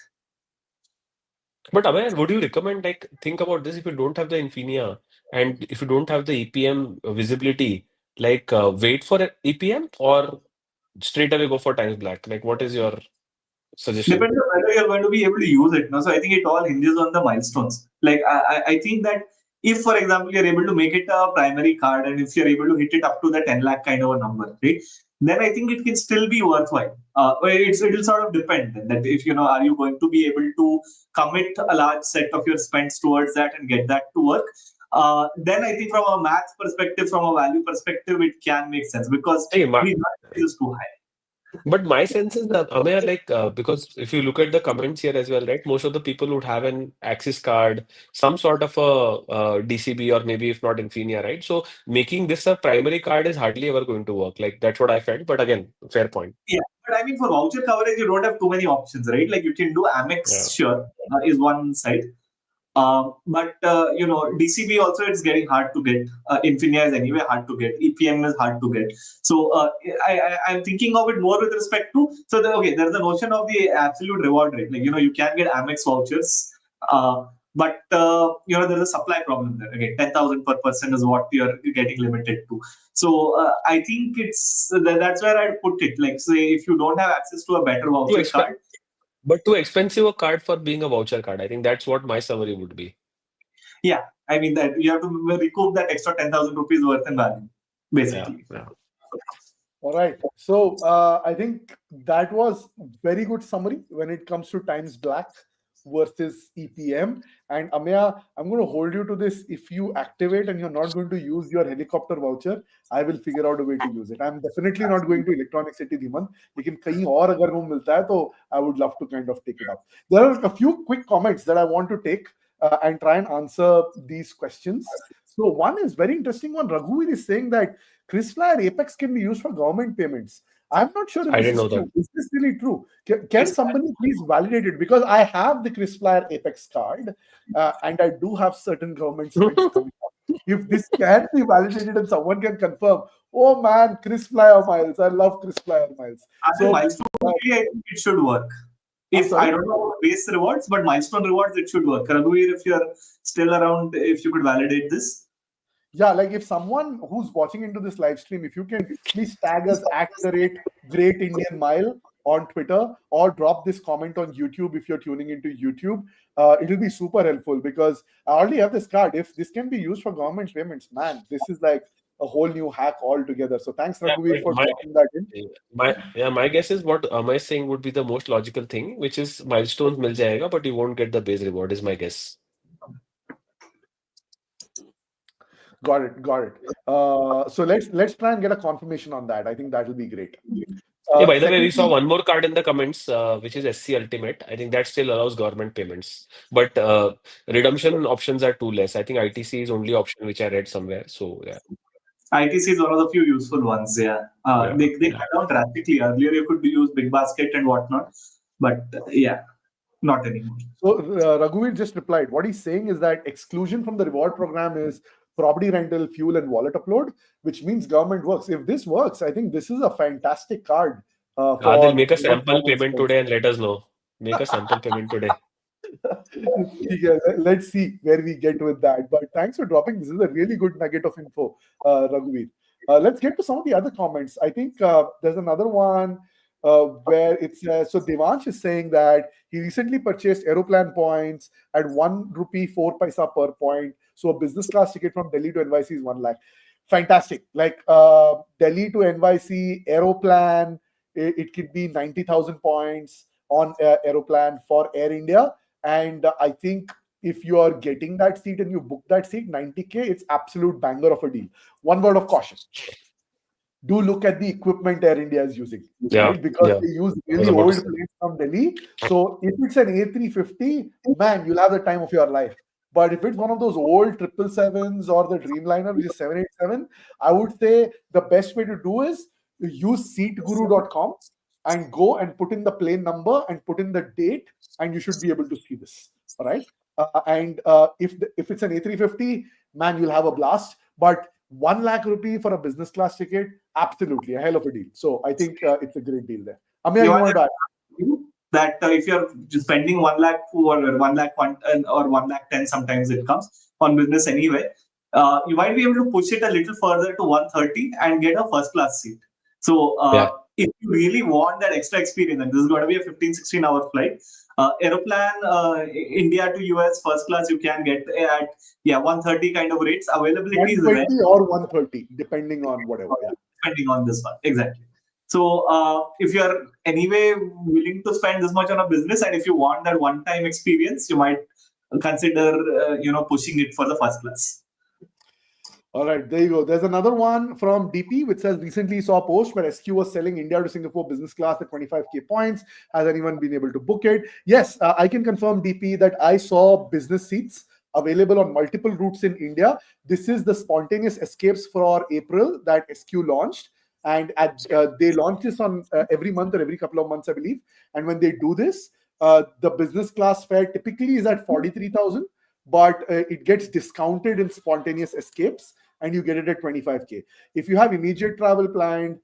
But Ameya, would you recommend, like, think about this, if you don't have the Infinia and if you don't have the EPM visibility, like, wait for EPM or straight away go for Times Black? Like, what is your suggestion? Depends on whether you're going to be able to use it. No? So I think it all hinges on the milestones. Like I think that if, for example, you're able to make it a primary card and if you're able to hit it up to the 10 lakh kind of a number, right? Then I think it can still be worthwhile. It'll sort of depend that if are you going to be able to commit a large set of your spends towards that and get that to work. Then I think from a math perspective, from a value perspective, it can make sense because Hey, the is too high. but my sense is that, Ameya, like, because if you look at the comments here as well, right, most of the people would have an Axis card, some sort of a DCB, or maybe if not Infinia, right? So making this a primary card is hardly ever going to work. Like, that's what I felt. But again, fair point. Yeah, but I mean, for voucher coverage, you don't have too many options, right? Like you can do Amex, Yeah. sure, is one side. But DCB also it's getting hard to get. Infinia is anyway hard to get. EPM is hard to get. So I'm thinking of it more with respect to there's the notion of the absolute reward rate. Like you can get Amex vouchers, but there's a supply problem there. Again, 10,000 per person is what you're getting limited to. So I think that's where I'd put it. Like say if you don't have access to a better voucher card. But too expensive a card for being a voucher card. I think that's what my summary would be. Yeah, I mean that you have to recoup that extra 10,000 rupees worth in value, basically. Yeah. All right. So I think that was very good summary when it comes to Times Black versus EPM. And Ameya, I'm going to hold you to this. If you activate and you're not going to use your helicopter voucher, I will figure out a way to use it. I'm definitely not going to Electronic City Dhimant. Lekin kahin aur agar wo milta hai, to I would love to kind of take it up. There are a few quick comments that I want to take and try and answer these questions. So one is very interesting one. Raghuveer is saying that KrisFlyer Apex can be used for government payments. I'm not sure if I this didn't is know true. that. Is this really true? Can somebody please validate it? Because I have the KrisFlyer Apex card and I do have certain government spends coming up. If this can be validated and someone can confirm, oh man, KrisFlyer miles. I love KrisFlyer miles. So milestone, I think it should work. If I don't know base rewards, but milestone rewards, it should work. Raghuveer, if you're still around, if you could validate this. Yeah, like if someone who's watching into this live stream, if you can please tag us at the rate Great Indian Mile on Twitter or drop this comment on YouTube if you're tuning into YouTube, it'll be super helpful because I already have this card. If this can be used for government payments, man, this is like a whole new hack altogether. So thanks, Raghuveer, for dropping that in. My guess is what Amay is saying would be the most logical thing, which is milestones mil jayega, but you won't get the base reward, is my guess. Got it. So let's try and get a confirmation on that. I think that will be great. By the way, we saw one more card in the comments, which is SC Ultimate. I think that still allows government payments, but redemption options are too less. I think ITC is only option which I read somewhere. So yeah. ITC is one of the few useful ones. Yeah, they cut down drastically. Earlier, you could use big basket and whatnot, but yeah, not anymore. So Raghuveer just replied. What he's saying is that exclusion from the reward program is property rental, fuel, and wallet upload, which means government works. If this works, I think this is a fantastic card Adil, for make a you know, sample government payment spends. today and let us know. Make a sample payment today. Yeah, let's see where we get with that. But thanks for dropping. This is a really good nugget of info, Raghuveer. Let's get to some of the other comments. I think there's another one where it says, so Devansh is saying that he recently purchased Aeroplan points at 1 rupee 4 paisa per point. So a business class ticket from Delhi to NYC is 1 lakh. Fantastic. Like Delhi to NYC, Aeroplan, it could be 90,000 points on Aeroplan for Air India. And I think if you are getting that seat and you book that seat, 90K, it's absolute banger of a deal. One word of caution. Do look at the equipment Air India is using, right? Because they use really old planes from Delhi. So if it's an A350, man, you'll have the time of your life. But if it's one of those old 777s or the Dreamliner, which is 787, I would say the best way to do is use seatguru.com and go and put in the plane number and put in the date, and you should be able to see this. All right. If it's an A350, man, you'll have a blast. But 1 lakh rupee for a business class ticket, absolutely a hell of a deal. So I think it's a great deal there. Ameya, you want to add? That if you're just spending 1 lakh or 1 lakh 1 or 1 lakh 10, sometimes it comes on business anyway. You might be able to push it a little further to 130 and get a first class seat. So if you really want that extra experience, and this is going to be a 15-16 hour flight, Aeroplan India to US first class you can get at 130 kind of rates. Availability is 120 or 130 depending on whatever. Depending on this one, exactly. So if you're anyway willing to spend this much on a business, and if you want that one-time experience, you might consider pushing it for the first class. All right, there you go. There's another one from DP which says recently saw a post where SQ was selling India to Singapore business class at 25K points. Has anyone been able to book it? Yes, I can confirm, DP, that I saw business seats available on multiple routes in India. This is the spontaneous escapes for April that SQ launched. And they launch this on every month or every couple of months, I believe. And when they do this, the business class fare typically is at 43,000, but it gets discounted in spontaneous escapes, and you get it at 25K. If you have immediate travel planned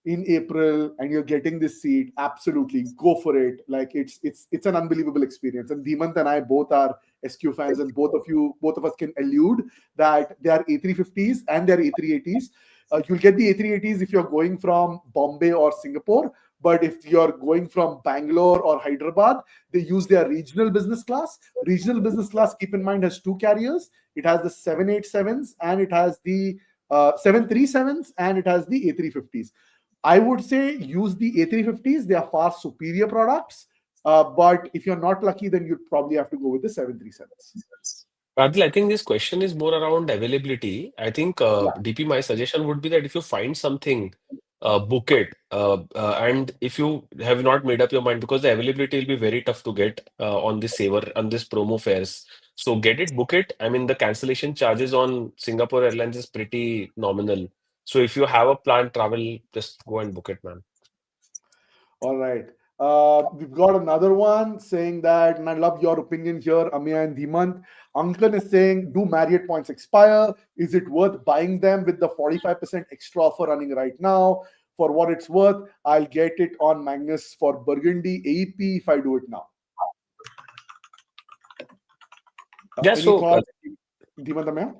in April and you're getting this seat, absolutely go for it. Like it's an unbelievable experience. And Dhimant and I both are SQ fans, and both of us can allude that they are A350s and they're A380s. You'll get the A380s if you're going from Bombay or Singapore, but if you're going from Bangalore or Hyderabad, they use their regional business class. Regional business class, keep in mind, has 2 carriers. It has the 787s and it has the 737s and it has the A350s. I would say use the A350s. They are far superior products. But if you're not lucky, then you'd probably have to go with the 737s. Adil, I think this question is more around availability. I think, DP, my suggestion would be that if you find something, book it. And if you have not made up your mind, because the availability will be very tough to get on this promo fares. So get it, book it. I mean, the cancellation charges on Singapore Airlines is pretty nominal. So if you have a planned travel, just go and book it, man. All right. We've got another one saying that, and I love your opinion here, Ameya and Dhimant. Ankan is saying, do Marriott points expire? Is it worth buying them with the 45% extra offer running right now? For what it's worth, I'll get it on Magnus for Burgundy AEP if I do it now. Yeah, so Dhimant, Ameya?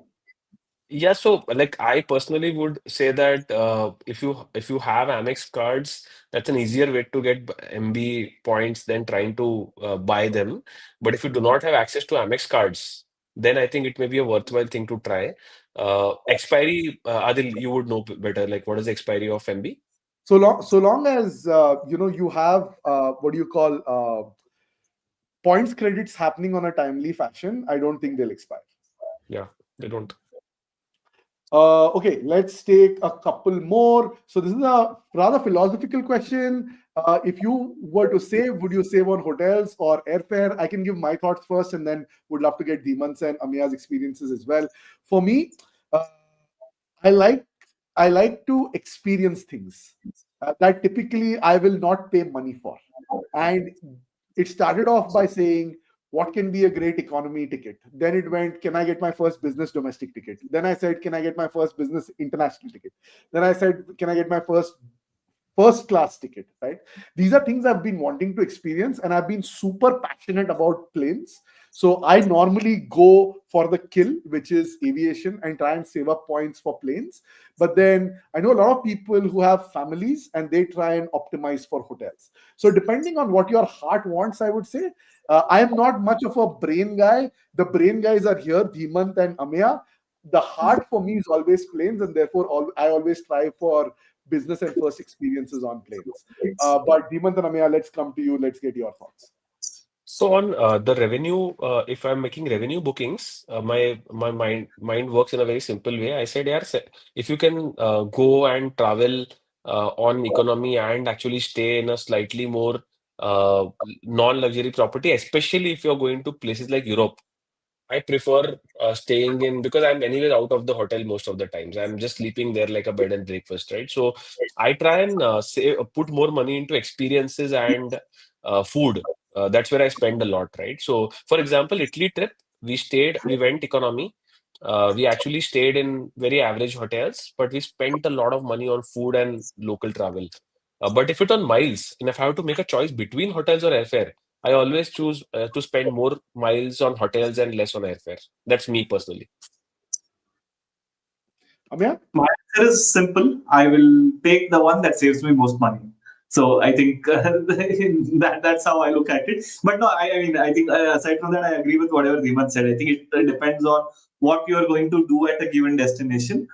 Yeah, so like I personally would say that if you have Amex cards, that's an easier way to get MB points than trying to buy them. But if you do not have access to Amex cards, then I think it may be a worthwhile thing to try. Expiry, Adil, you would know better. Like, what is the expiry of MB? So long as you have what do you call points credits happening on a timely fashion, I don't think they'll expire. Yeah, they don't. Okay, let's take a couple more. So this is a rather philosophical question. If you were to save, would you save on hotels or airfare? I can give my thoughts first, and then would love to get Dhimant's and Ameya's experiences as well. For me, I like I like to experience things that typically I will not pay money for. And it started off by saying, what can be a great economy ticket? Then it went, can I get my first business domestic ticket? Then I said, can I get my first business international ticket? Then I said, can I get my first class ticket, right? These are things I've been wanting to experience, and I've been super passionate about planes. So I normally go for the kill, which is aviation, and try and save up points for planes. But then I know a lot of people who have families and they try and optimize for hotels. So depending on what your heart wants, I would say, I am not much of a brain guy. The brain guys are here, Dhimant and Ameya. The heart for me is always planes, and therefore I always try for business and first experiences on planes. But Dhimant and Ameya, let's come to you. Let's get your thoughts. So on the revenue, if I'm making revenue bookings, my mind works in a very simple way. I said, yeah, if you can go and travel on economy and actually stay in a slightly more non-luxury property, especially if you're going to places like Europe, I prefer staying in, because I'm anyway out of the hotel most of the times. I'm just sleeping there like a bed and breakfast, right? So I try and put more money into experiences and food. That's where I spend a lot, right? So, for example, Italy trip, we went economy. We actually stayed in very average hotels, but we spent a lot of money on food and local travel. But if it's on miles, and if I have to make a choice between hotels or airfare, I always choose to spend more miles on hotels and less on airfare. That's me personally. Ameya? My answer is simple. I will take the one that saves me most money. So I think that's how I look at it. But no, I mean, I think aside from that, I agree with whatever Dhimant said. I think it depends on what you are going to do at a given destination.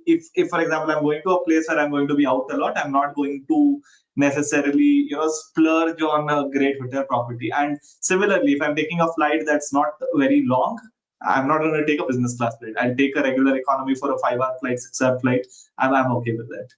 If for example, I'm going to a place where I'm going to be out a lot, I'm not going to necessarily splurge on a great hotel property. And similarly, if I'm taking a flight that's not very long, I'm not going to take a business class flight. I'll take a regular economy for a 5-hour flight, 6-hour flight. I'm okay with that.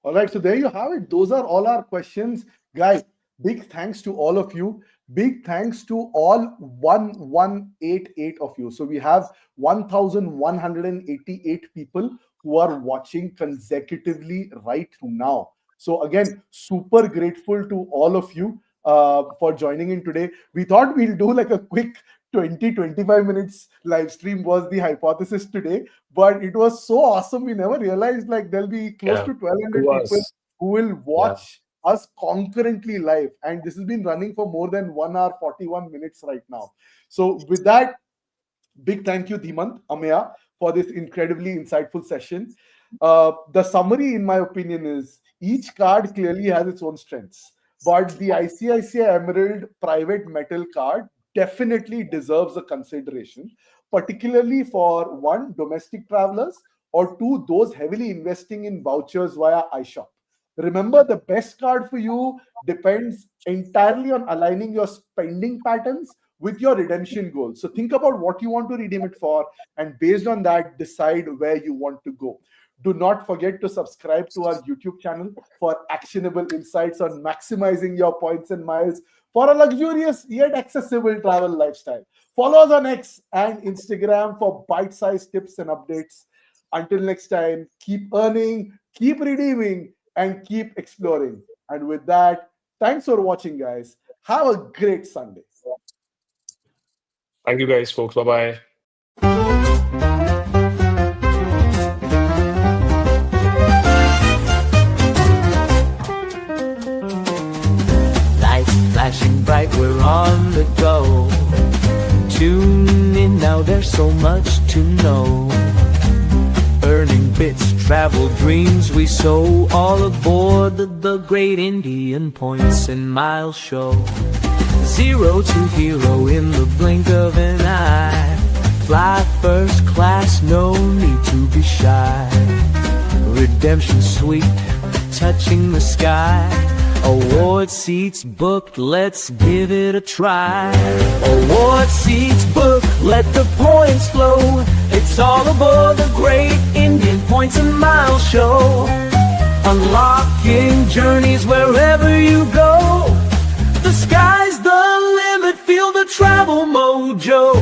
All right, so there you have it. Those are all our questions. Guys, big thanks to all of you. Big thanks to all 1188 of you. So we have 1,188 people who are watching consecutively right now. So again, super grateful to all of you for joining in today. We thought we'll do like a quick 20-25 minutes live stream was the hypothesis today, but it was so awesome. We never realized like there'll be close to 1,200 people who will watch us concurrently live, and this has been running for more than 1 hour 41 minutes right now. So with that, big thank you, Dhimant, Ameya, for this incredibly insightful session. The summary, in my opinion, is each card clearly has its own strengths, but the ICICI Emerald private metal card definitely deserves a consideration, particularly for one, domestic travelers, or two, those heavily investing in vouchers via iShop. Remember, the best card for you depends entirely on aligning your spending patterns with your redemption goals. So think about what you want to redeem it for, and based on that, decide where you want to go. Do not forget to subscribe to our YouTube channel for actionable insights on maximizing your points and miles for a luxurious yet accessible travel lifestyle. Follow us on X and Instagram for bite-sized tips and updates. Until next time, keep earning, keep redeeming, and keep exploring. And with that, thanks for watching, guys. Have a great Sunday. Thank you guys, folks. Bye-bye. Flashing bright, we're on the go. Tune in now, there's so much to know. Earning bits, travel dreams we sow. All aboard the great Indian Points and Miles show. 0 to hero in the blink of an eye. Fly first class, no need to be shy. Redemption sweet, touching the sky. Award seats booked, let's give it a try. Award seats booked, let the points flow. It's all aboard the great Indian Points and Miles show. Unlocking journeys wherever you go. The sky's the limit, feel the travel mojo.